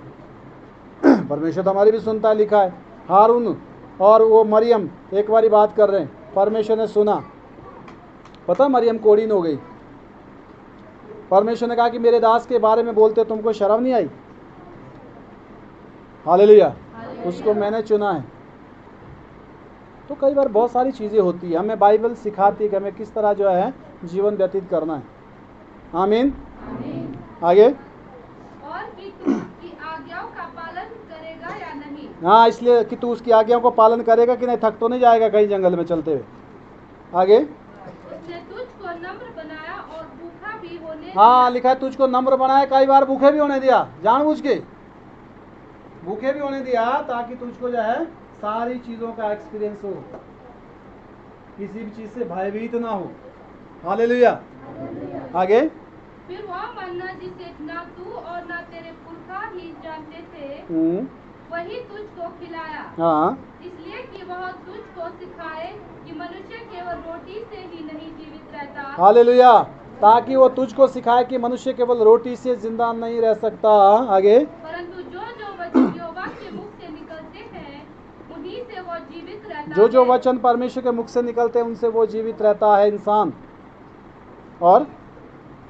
परमेश्वर तो हमारी भी सुनता है। लिखा है हारून और वो मरियम एक बारी बात कर रहे हैं, परमेश्वर ने सुना। पता मरियम कोड़ीन हो गई। परमेश्वर ने कहा कि मेरे दास के बारे में बोलते तुमको शर्म नहीं आई? हालेलुया। उसको मैंने चुना है। तो कई बार बहुत सारी चीज़ें होती है, हमें बाइबल सिखाती है कि हमें किस तरह जो है जीवन व्यतीत करना है। आमीन। आगे। और कि तू उसकी आज्ञाओं का पालन करेगा या नहीं। हाँ, इसलिए कि तू उसकी आज्ञाओं को पालन करेगा कि नहीं, थक तो नहीं जाएगा कहीं जंगल में चलते हुए। आगे। उसने तुझको नम्र बनाया और भूखा भी होने हाँ, लिखा है तुझको नम्र बनाया, कई बार भूखे भी होने दिया, जानबूझ के भूखे भी होने दिया ताकि तुझको जो है सारी चीज़ों का एक्सपीरियंस हो, किसी भी चीज़ से भयभीत ना हो। हालेलुया। आगे। फिर वह मन्ना जिसे ना तू और ना तेरे पुरखा ही जानते थे वही तुझको खिलाया। हाँ, इसलिए कि वह तुझको सिखाए कि मनुष्य केवल रोटी से ही नहीं जीवित रहता। हालेलुया। ताकि वो तुझको सिखाए कि मनुष्य केवल रोटी से जिंदा नहीं रह सकता। आगे। परंतु जो जो वचन यहोवा के मुख से निकलते हैं उन्हीं से वो जीवित रहता जो जो है। वचन परमेश्वर के मुख से निकलते हैं उनसे वो जीवित रहता है इंसान। और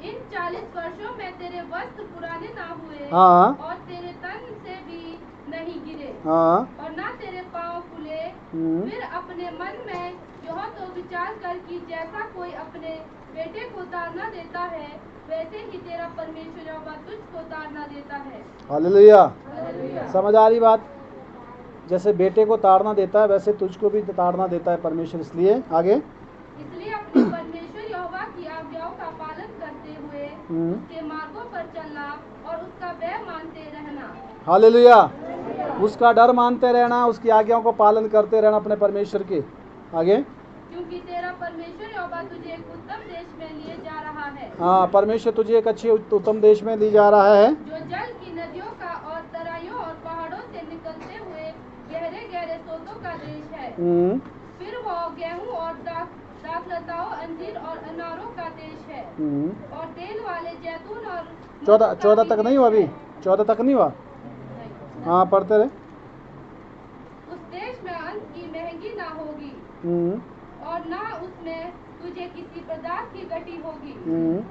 इन 40 वर्षों में तेरे वस्त्र पुराने ना हुए हाँ, और तेरे तन से भी नहीं गिरे हाँ, और ना तेरे पाँव फूले। फिर अपने मन में यह तो विचार कर कि जैसा कोई अपने बेटे को ताड़ना देता है वैसे ही तेरा परमेश्वर यहोवा तुझको ताड़ना देता है। हालेलुया। हालेलुया। समझ आ रही बात? जैसे बेटे को ताड़ना देता है वैसे तुझको भी ताड़ना देता है परमेश्वर। इसलिए आगे। इसलिए अपने परमेश्वर यहोवा की आज्ञाओं का पालन करते हुए उसके मार्गों पर चलना और उसका भय मानते रहना। हालेलुया। उसका डर मानते रहना, उसकी आज्ञाओं को पालन करते रहना अपने परमेश्वर के। आगे। क्योंकि तेरा परमेश्वर यहोवा तुझे एक उत्तम देश में लिए जा रहा है। हाँ, परमेश्वर तुझे एक अच्छे उत्तम देश में ले जा रहा है, जो जल की नदियों का और तराइयों और पहाड़ों से निकलते हुए गहरे गहरे सोतों का देश है। फिर वो गेहूं और दाखलताओं, अंजीर और अनारों का देश है और तेल वाले जैतून और 14 तक नहीं हुआ अभी? 14 तक नहीं हुआ? हाँ, पढ़ते रहे। उस देश में अन्न की महंगी ना होगी और ना उसमें तुझे किसी पदार्थ की घटी होगी।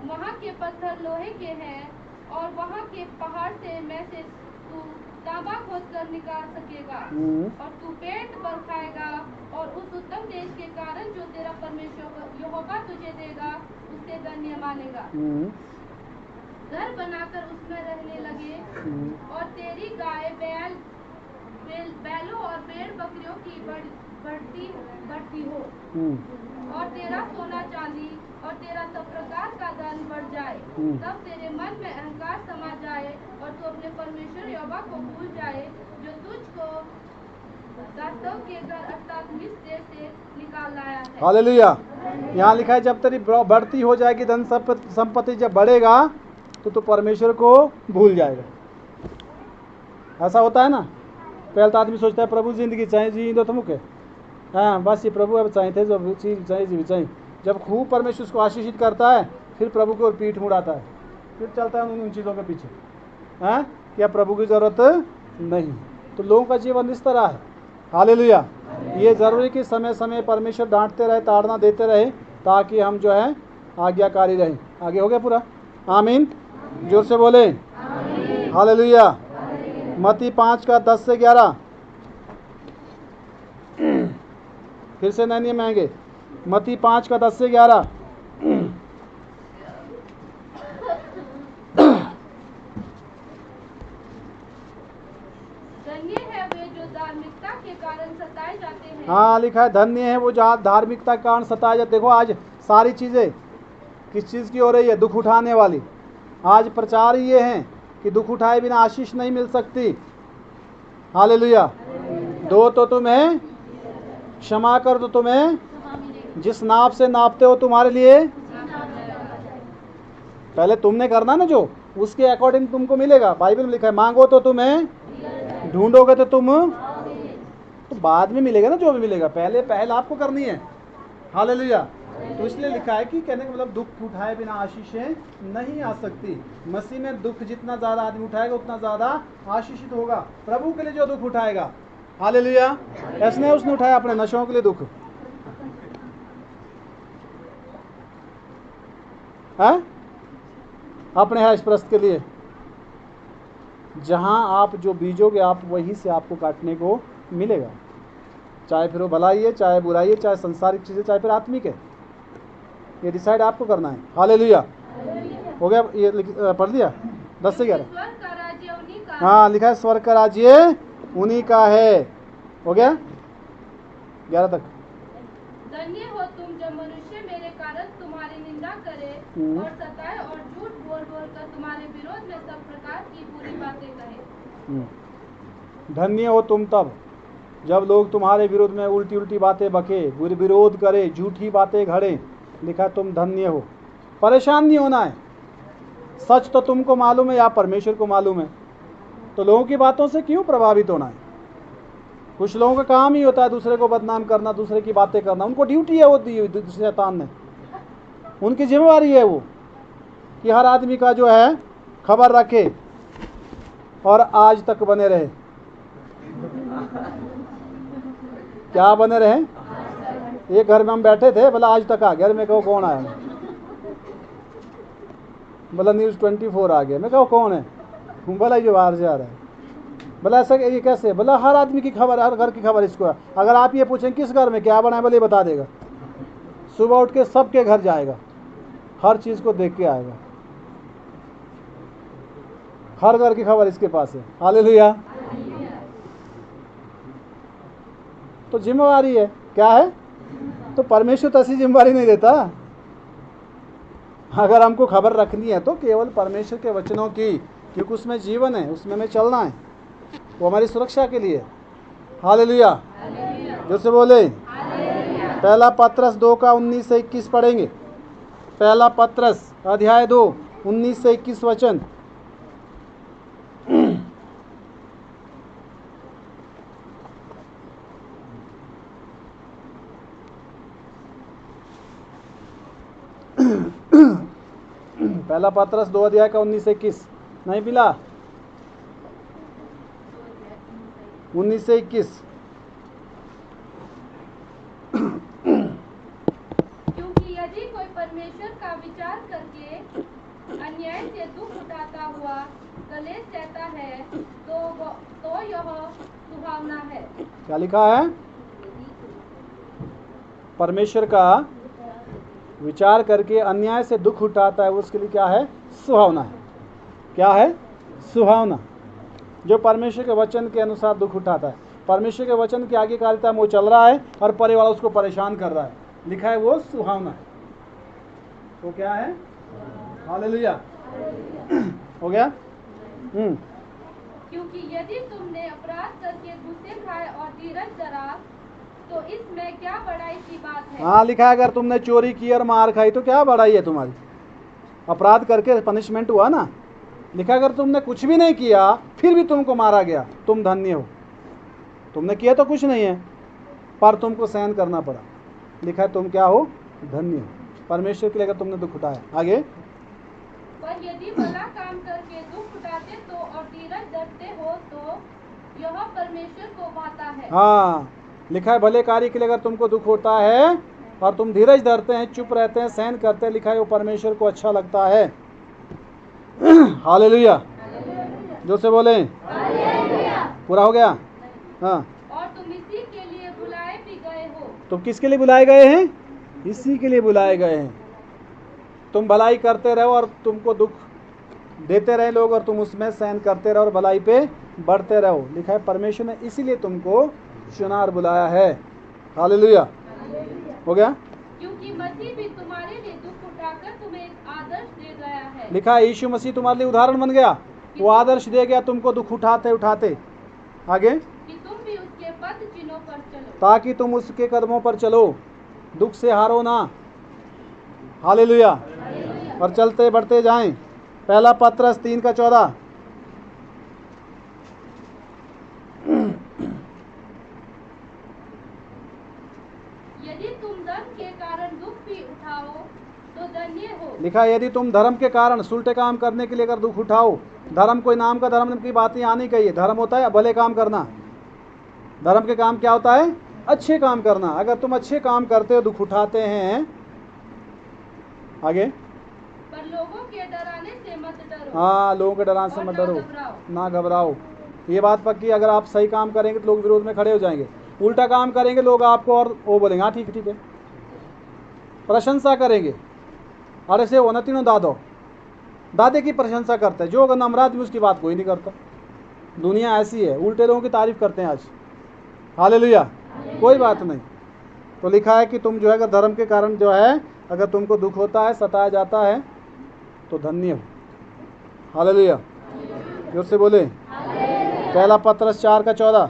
वहाँ के पत्थर लोहे के हैं और वहाँ के पहाड़ में से तू तांबा खोद कर निकाल सकेगा और तू पेट भर खाएगा और उस उत्तम देश के कारण जो तेरा परमेश्वर यहोवा तुझे देगा उससे धन्य मानेगा। घर बनाकर उसमें रहने लगे और तेरी गाय बैल बैलों और भेड़ बकरियों की बढ़ती हो, और तेरा सोना चांदी और तेरा सब प्रकार का धन बढ़ जाए। तब तेरे मन में अहंकार समा जाए और तू अपने परमेश्वर यहोवा को भूल जाए, जो तुझको दासों के घर अर्थात मिस्र देश से निकाल लाया है। हालेलुया। यहाँ लिखा है जब तेरी बढ़ती हो जाएगी, धन संपत्ति जब बढ़ेगा तो तू परमेश्वर को भूल जाएगा। ऐसा होता है ना। पहले तो आदमी सोचता है प्रभु जिंदगी चाहिए जी दो तुमके, हाँ बस ये प्रभु अब चाहिए थे जो चीज चाहिए। जब खूब परमेश्वर उसको आशीषित करता है फिर प्रभु की ओर पीठ मुड़ाता है, फिर चलता है उन चीज़ों के पीछे, हाँ क्या प्रभु की ज़रूरत नहीं। तो लोगों का जीवन इस तरह है। हालेलुया। ये ज़रूरी कि समय समय परमेश्वर डांटते रहे, ताड़ना देते रहे, ताकि हम जो है आज्ञाकारी रहें। आगे हो गया पूरा? आमीन। जोर से बोले हालेलुया। मत्ती 5 का 10 से 11 फिर से नए नियम आएंगे। मत्ती 5 का 10 से 11 धन्य है वे जो धार्मिकता के कारण सताए जाते हैं। हाँ लिखा है धन्य है वो जो धार्मिकता के कारण सताए जाते। देखो आज सारी चीज़ें किस चीज़ की हो रही है? दुख उठाने वाली। आज प्रचार ये है कि दुख उठाए बिना आशीष नहीं मिल सकती। हालेलुया। दो तो तुम्हें क्षमा कर दो, तुम्हें जिस नाप से नापते हो तुम्हारे लिए पहले तुमने करना ना, जो उसके अकॉर्डिंग तुमको मिलेगा। बाइबल में लिखा है मांगो तो तुम्हें, ढूंढोगे तो तुम, तो बाद में मिलेगा ना जो भी मिलेगा। पहल आपको करनी है। हालेलुया। तो इसलिए लिखा है कि कहने का मतलब दुख उठाए बिना आशीषें नहीं आ सकती। मसीह में दुख जितना ज़्यादा आदमी उठाएगा उतना ज़्यादा आशीषित होगा। प्रभु के लिए जो दुख उठाएगा, हालेलुया, ऐसने उसने उठाया अपने नशों के लिए दुख है, अपने हैश प्रस्त के लिए। जहाँ आप जो बीजोगे आप वहीं से आपको काटने को मिलेगा। चाहे फिर वो भलाई है, चाहे बुराई है, चाहे संसारिक चीज़ें, चाहे फिर आत्मिक है। ये डिसाइड आपको करना है। हालेलुया। हो गया? ये पढ़ दिया 10 से 11। स्वर्ग का राज्य उन्हीं का हाँ लिखा है स्वर्ग का राज्य उन्हीं का है। हो गया 11 तक। धन्य हो तुम जब मनुष्य मेरे कारण तुम्हारी निंदा करे और सताए और झूठ बोल बोल कर तुम्हारे विरोध में सब प्रकार की बुरी बातें कहे। धन्य हो तुम तब जब लोग तुम्हारे विरोध में उल्टी उल्टी बातें बके, विरोध करे, झूठी बातें घड़े। लिखा तुम धन्य हो। परेशान नहीं होना है। सच तो तुमको मालूम है या परमेश्वर को मालूम है, तो लोगों की बातों से क्यों प्रभावित होना है? कुछ लोगों का काम ही होता है दूसरे को बदनाम करना, दूसरे की बातें करना। उनको ड्यूटी है वो दी हुई शैतान ने, उनकी जिम्मेवारी है वो कि हर आदमी का जो है खबर रखे और आज तक बने रहे। क्या बने रहे? एक घर में हम बैठे थे, बोला आज तक आ गया। मैं कहो कौन आया? बोला न्यूज़ 24 आ गया। मैं कहो कौन है? बोला ये बाहर से आ रहा है। बोला ऐसा ये कैसे? बोला हर आदमी की खबर, हर घर की खबर इसको है। अगर आप ये पूछें किस घर में क्या बना है, बोले बता देगा। सुबह उठ के सबके घर जाएगा, हर चीज़ को देख के आएगा। हर घर की खबर इसके पास है। हालेलुया। तो जिम्मेवारी है। क्या है? तो परमेश्वर तो ऐसी जिम्मेवारी नहीं देता। अगर हमको खबर रखनी है तो केवल परमेश्वर के वचनों की, क्योंकि उसमें जीवन है, उसमें हमें चलना है, वो हमारी सुरक्षा के लिए। हालेलुया। जो से बोले पहला पत्रस 2 का 19 से 21 पढ़ेंगे। पहला पत्रस अध्याय 2 19 से 21 वचन। पहला पत्रस 2 अध्याय का 19 से 21 नहीं मिला? 19 से 21। क्योंकि यदि कोई परमेश्वर का विचार करके अन्याय से दुख उठाता हुआ कलेश सहता है तो यह सुहावना है। क्या लिखा है? परमेश्वर का विचार करके अन्याय से दुख उठाता है उसके लिए क्या है? सुहावना है। क्या है? सुहावना। जो परमेश्वर के वचन के अनुसार दुख उठाता है, परमेश्वर के वचन की आज्ञाकारिता में वो चल रहा है और परिवार उसको परेशान कर रहा है, लिखा है वो सुहावना है। वो क्या है? हालेलुया। हो गया? क्योंकि यदि तुमने अपराध करके गुस्से खाए और धीरज धरा तो इसमें क्या बड़ाई की बात है? हाँ, लिखा है अगर तुमने चोरी की और मार खाई तो क्या बड़ाई है तुम्हारी? अपराध करके पनिशमेंट हुआ ना। लिखा अगर तुमने कुछ भी नहीं किया फिर भी तुमको मारा गया, तुम धन्य हो। तुमने किया तो कुछ नहीं है पर तुमको सहन करना पड़ा, लिखा है तुम क्या हो? धन्य हो, परमेश्वर के लिए अगर तुमने दुख उठाया। आगे, पर यदि भला काम करके दुख उठाते तो और धीरज धरते हो तो यह परमेश्वर को भाता है। हाँ, लिखा है भले कार्य के लिए अगर तुमको दुख होता है और तुम धीरज धरते हैं, चुप रहते हैं, सहन करते हैं, लिखा है वो परमेश्वर को अच्छा लगता है। हालेलुया, जो से बोले पूरा हो गया। हाँ, और तुम इसी के लिए बुलाए भी गए हो। तुम किसके लिए बुलाए गए हैं? इसी के लिए बुलाए गए हैं। तुम भलाई करते रहो और तुमको दुख देते रहे लोग और तुम उसमें सहन करते रहो और भलाई पे बढ़ते रहो, लिखा है परमेश्वर ने इसीलिए तुमको चुना और बुलाया है। हालेलुया, हो गया। क्योंकि मसीह भी तुम्हारे लिए दुख उठाकर तुम्हें एक आदर्श दे गया है। लिखा है यीशु मसीह तुम्हारे लिए उदाहरण बन गया, वो आदर्श दे गया तुमको दुख उठाते उठाते। आगे, कि तुम भी उसके पद चिन्हों पर चलो, ताकि तुम उसके कदमों पर चलो, दुख से हारो ना। हालेलुया, और चलते बढ़ते जाएं। पहला पत्रस 3:14। यदि तुम धर्म के कारण दुख भी उठाओ तो धन्य हो। लिखा है यदि तुम धर्म के कारण सुलटे काम करने के लिए अगर दुख उठाओ, धर्म कोई नाम का धर्म की बात यहाँ नहीं कही है। धर्म होता है भले काम करना। धर्म के काम क्या होता है? अच्छे काम करना। अगर तुम अच्छे काम करते हो, दुख उठाते हैं। आगे, पर लोगों के डराने से मत डरो। हाँ, लोगों के डराने से और मत ना डरो, घबराओ। ना घबराओ। ये बात पक्की, अगर आप सही काम करेंगे तो लोग विरोध में खड़े हो जाएंगे, उल्टा काम करेंगे लोग आपको और वो बोलेंगे हाँ ठीक है, प्रशंसा करेंगे। अरे से होना तीनों दादे की प्रशंसा करते हैं। जो अगर नम्र आदमी उसकी बात कोई नहीं करता। दुनिया ऐसी है, उल्टे लोगों की तारीफ करते हैं आज। हालेलुया, कोई बात नहीं। तो लिखा है कि तुम जो है अगर धर्म के कारण जो है अगर तुमको दुख होता है, सताया जाता है तो धन्य हो। हालेलुया, जोर से बोले। पहला पत्रस 4:14।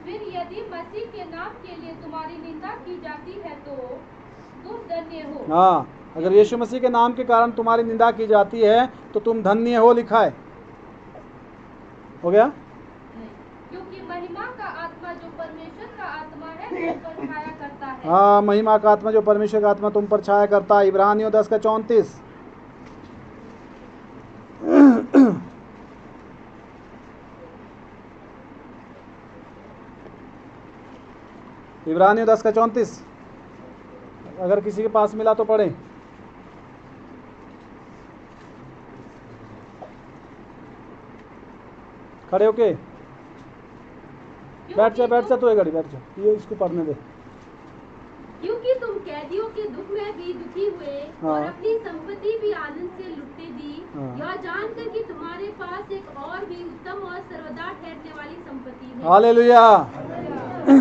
फिर यदि मसीह के नाम के लिए तुम्हारी निंदा की जाती है तो तुम धन्य हो। हाँ, अगर यीशु मसीह के नाम के कारण तुम्हारी निंदा की जाती है तो तुम धन्य हो, लिखा है। हो गया। क्योंकि महिमा का आत्मा जो परमेश्वर का आत्मा है तुम पर छाया करता है। हाँ, महिमा का आत्मा जो परमेश्वर का आत्मा तुम पर छाया करता है। इब्रानियों 10:34। इब्रानियों 10:34 अगर किसी के पास मिला तो पढ़े। खड़े होके बैठ जा तो घड़ी बैठ जा, ये इसको पढ़ने दे। क्योंकि तुम कैदियों के दुख में भी दुखी हुए और अपनी संपत्ति भी आनंद से लुटते दी, यह जानकर कि तुम्हारे पास एक और भी उत्तम और सर्वदा ठहरने वाली संपत्ति है। हालेलुया।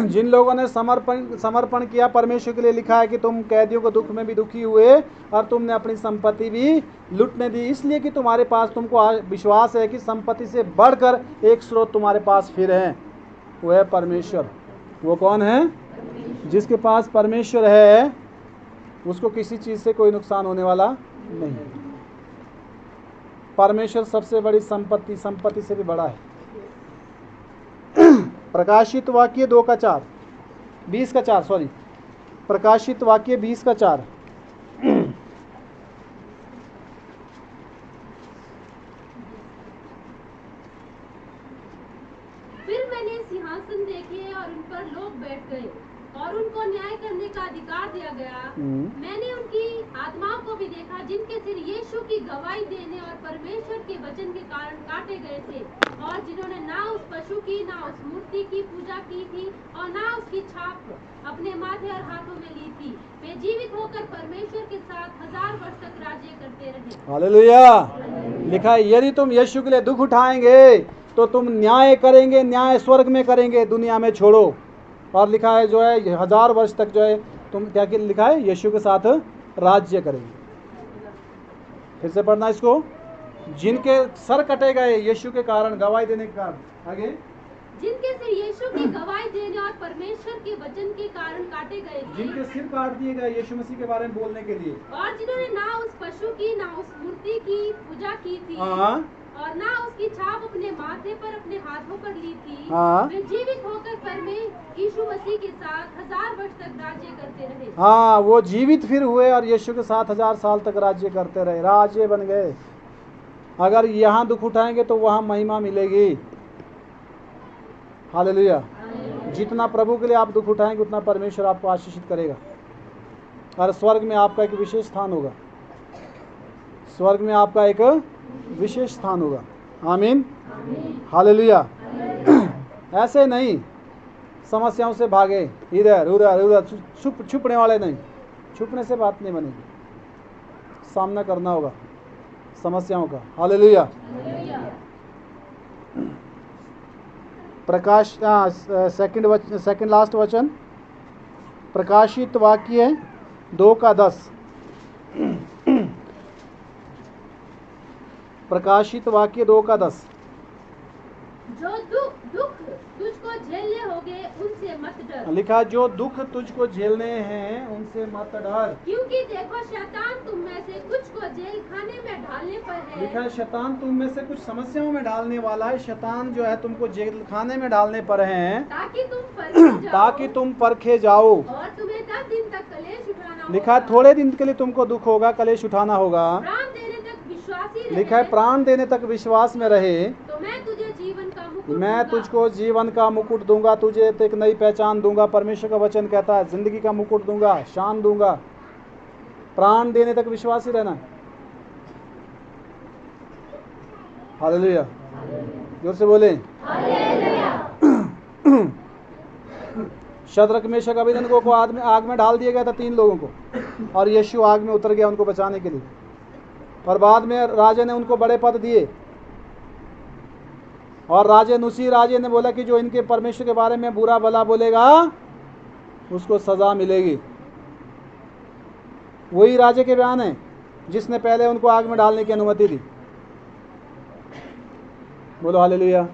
जिन लोगों ने समर्पण किया परमेश्वर के लिए, लिखा है कि तुम कैदियों के दुख में भी दुखी हुए और तुमने अपनी संपत्ति भी लुटने दी, इसलिए कि तुम्हारे पास तुमको विश्वास है कि संपत्ति से बढ़कर एक स्रोत तुम्हारे पास फिर है, वो है परमेश्वर। वो कौन है? जिसके पास परमेश्वर है उसको किसी चीज से कोई नुकसान होने वाला नहीं। परमेश्वर सबसे बड़ी संपत्ति से भी बड़ा है। प्रकाशित वाक्य 2:4 20:4 सॉरी, प्रकाशित वाक्य 20:4। फिर मैंने सिंहासन देखे और उन पर लोग बैठ गए और उनको न्याय करने का अधिकार दिया गया। मैंने उनकी आत्माओं को भी देखा जिनके सिर यीशु की गवाही देने और परमेश्वर के वचन के कारण काटे गए थे, और जिन्होंने ना उस पशु की ना उस मूर्ति की पूजा की थी और ना उसकी छाप अपने माथे और हाथों में ली थी। वे जीवित होकर परमेश्वर के साथ 1000 वर्ष तक राज्य करते रहे। हालेलुया। लिखा है यदि तुम यीशु के लिए दुख उठाएंगे तो तुम न्याय करेंगे, न्याय स्वर्ग में करेंगे, दुनिया में छोड़ो। और लिखा है जो है 1000 वर्ष तक जो है तुम क्या लिखा है, यीशु के साथ राज्य करेंगे। फिर से पढ़ना इसको, जिनके सर कटे गए यीशु के कारण, गवाही देने के कारण। आगे, जिनके सिर यीशु की गवाही देने और परमेश्वर के वचन के कारण काटे गए थे, जिनके सिर काट दिए गए यीशु मसीह के बारे में बोलने के लिए, और जिन्होंने ना उस पशु की ना उस मूर्ति की पूजा की थी और ना उसकी छाप अपने माथे पर अपने हाथों पर ली थी, वे जीवित होकर परमेश्वर यीशु मसीह के साथ 1000 वर्ष तक राज्य करते रहे। हाँ, वो जीवित फिर हुए और यीशु के साथ 1000 साल तक राज्य करते रहे, राज्य बन गए। अगर यहाँ दुख उठाएंगे तो वहाँ महिमा मिलेगी। हालेलुया। जितना प्रभु के लिए आप दुख उठाएंगे उतना परमेश्वर आपको आशीषित करेगा, और स्वर्ग में आपका एक विशेष स्थान होगा। स्वर्ग में आपका एक विशेष स्थान होगा। आमीन, हालेलुया। ऐसे नहीं समस्याओं से भागे, इधर उधर उधर छुपने वाले नहीं। छुपने से बात नहीं बनेगी, सामना करना होगा समस्याओं का। हालेलुया। प्रकाश सेकंड लास्ट वचन, प्रकाशित वाक्य 2:10। प्रकाशित वाक्य 2:10। जो दुख तुझको झेलने होंगे उनसे मत डर। लिखा जो दुख तुझको झेलने हैं उनसे मत डर, क्योंकि देखो शैतान तुम में से कुछ को जेल खाने में डालने पर है। लिखा है शैतान तुम में से कुछ समस्याओं में डालने वाला है। शैतान जो है तुमको जेल खाने में डालने पर है, ताकि तुम परखे जाओ और तुम्हें 10 दिन तक कलेश उठाना होगा। लिखा है थोड़े दिन के लिए तुमको दुख होगा, कलेश उठाना होगा। प्राण देने तक विश्वासी रहे, लिखा है प्राण देने तक विश्वास में रहे तो मैं तुझे जीवन का मुकुट मैं दूंगा। तुझको जीवन का मुकुट दूंगा, तुझे एक नई पहचान दूंगा। परमेश्वर का वचन कहता है जिंदगी का मुकुट दूंगा, शान दूंगा। प्राण देने तक विश्वासी रहना। हालेलुया, जोर से बोले शद्रक मेशक अबेदनगो को आग में डाल दिया गया था 3 लोगों को, और यीशु आग में उतर गया उनको बचाने के लिए। और बाद में राजा ने उनको बड़े पद दिए, और राजे ने बोला कि जो इनके परमेश्वर के बारे में बुरा भला बोलेगा उसको सजा मिलेगी। वही राजे के बयान है जिसने पहले उनको आग में डालने की अनुमति दी। बोलो हालेलुया।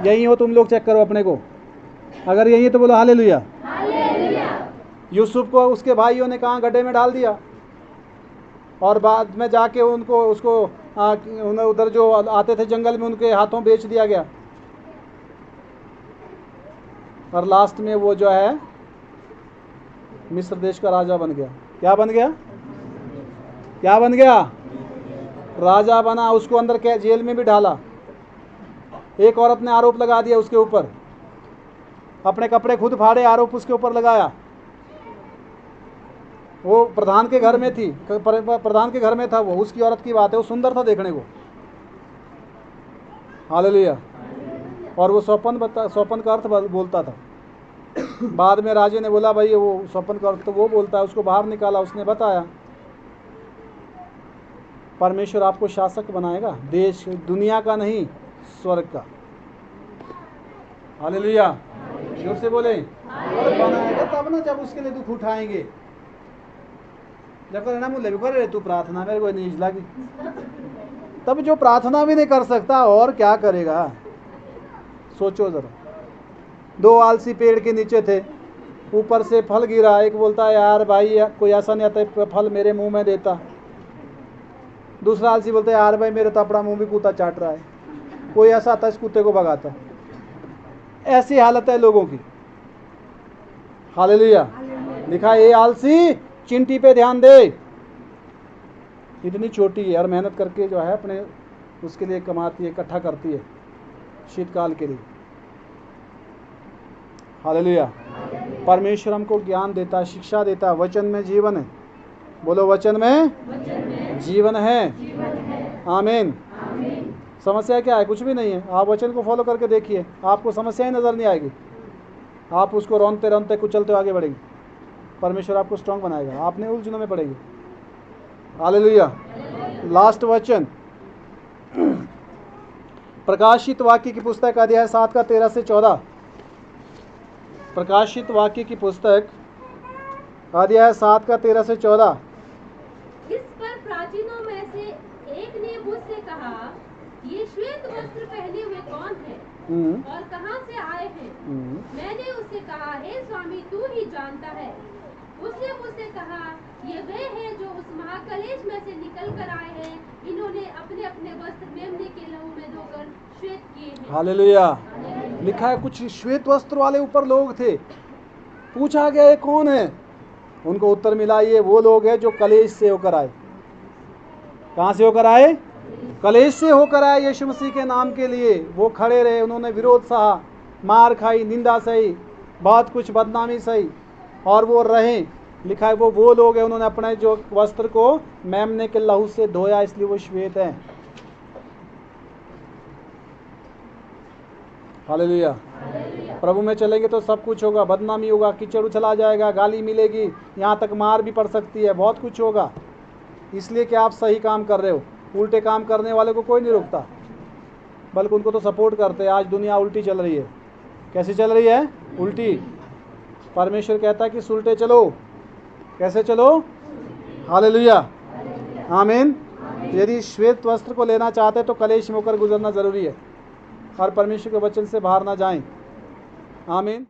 यही हो तुम लोग, चेक करो अपने को। अगर यही है तो बोलो हालेलुया। यूसुफ को उसके भाइयों ने कहाँ गड्ढे में डाल दिया, और बाद में जाके उसको उधर जो आते थे जंगल में उनके हाथों बेच दिया गया, और लास्ट में वो जो है मिस्र देश का राजा बन गया। क्या बन गया? क्या बन गया? राजा बना। उसको अंदर क्या जेल में भी डाला। एक औरत ने आरोप लगा दिया उसके ऊपर, अपने कपड़े खुद फाड़े, आरोप उसके ऊपर लगाया। वो प्रधान के घर में थी, प्रधान के घर में था वो, उसकी औरत की बात है। वो सुंदर था देखने को। हालेलुया। और वो स्वपन का अर्थ बोलता था। बाद में राजे ने बोला भाई वो स्वपन का अर्थ तो वो बोलता है, उसको बाहर निकाला। उसने बताया परमेश्वर आपको शासक बनाएगा, देश दुनिया का नहीं स्वर्ग का। हालेलुया, जोर से बोले। और बनाएगा तब ना जब उसके लिए दुख उठाएंगे। जब ना मुझे कर तू प्रार्थना मेरे को नहीं लगी, तब जो प्रार्थना भी नहीं कर सकता और क्या करेगा? सोचो जरा। 2 आलसी पेड़ के नीचे थे, ऊपर से फल गिरा। एक बोलता है यार भाई कोई ऐसा नहीं आता फल मेरे मुंह में देता। दूसरा आलसी बोलता है यार भाई मेरे तो अपना मुंह भी कुत्ता चाट रहा है, कोई ऐसा आता इस कुत्ते को भगाता। ऐसी हालत है लोगों की। हालेलुया। लिखा ये आलसी चिंटी पे ध्यान दे, इतनी छोटी है और मेहनत करके जो है अपने उसके लिए कमाती है, इकट्ठा करती है शीतकाल के लिए। हालेलुया। परमेश्वर हमको ज्ञान देता है, शिक्षा देता है। वचन में जीवन है। बोलो, वचन में जीवन है। आमीन। समस्या क्या है? कुछ भी नहीं है। आप वचन को फॉलो करके देखिए, आपको समस्याएं नज़र नहीं आएगी। आप उसको रौनते रौनते कुचलते आगे बढ़ेंगे। परमेश्वर आपको स्ट्रांग बनाएगा, आपने उलझनों में पड़ेगी। हालेलुया। लास्ट वचन, प्रकाशित वाक्य की पुस्तक अध्याय 7 का 13 से 14। प्रकाशित वाक्य की पुस्तक अध्याय 7 का 13 से 14। इस पर प्राचीनों में से एक ने मुझसे कहा, ये श्वेत वस्त्र पहने हुए कौन है और कहां से आए हैं? मैंने उससे कहा, हे स्वामी, तू ही जानता है। उसने मुझसे कहा, ये वे हैं जो उस महाकलेश में से निकल कर आए हैं। इन्होंने अपने अपने वस्त्र मेमने के लहू में धोकर श्वेत किए हैं। हालेलुया। लिखा है कुछ श्वेत वस्त्र वाले ऊपर लोग थे। पूछा गया ये कौन है? उनको उत्तर मिला, ये वो लोग हैं जो कलेश से होकर आए। कहाँ से होकर आए? कलेश से होकर आए। यीशु मसीह के नाम के लिए वो खड़े रहे, उन्होंने विरोध सहा, मार खाई, निंदा सही, बहुत कुछ बदनामी सही, और वो रहे। लिखा है वो लोग हैं, उन्होंने अपने जो वस्त्र को मेमने के लहू से धोया, इसलिए वो श्वेत है। हालेलुया। प्रभु में चलेंगे तो सब कुछ होगा। बदनामी होगा, कीचड़ उछला जाएगा, गाली मिलेगी, यहाँ तक मार भी पड़ सकती है, बहुत कुछ होगा। इसलिए कि आप सही काम कर रहे हो। उल्टे काम करने वाले को कोई नहीं रोकता, बल्कि उनको तो सपोर्ट करते हैं। आज दुनिया उल्टी चल रही है। कैसी चल रही है? उल्टी। परमेश्वर कहता है कि सुलटे चलो। कैसे चलो? हालेलुया। आमीन। यदि श्वेत वस्त्र को लेना चाहते हैं तो कलेश में होकर गुजरना जरूरी है और परमेश्वर के वचन से बाहर ना जाएं। आमीन।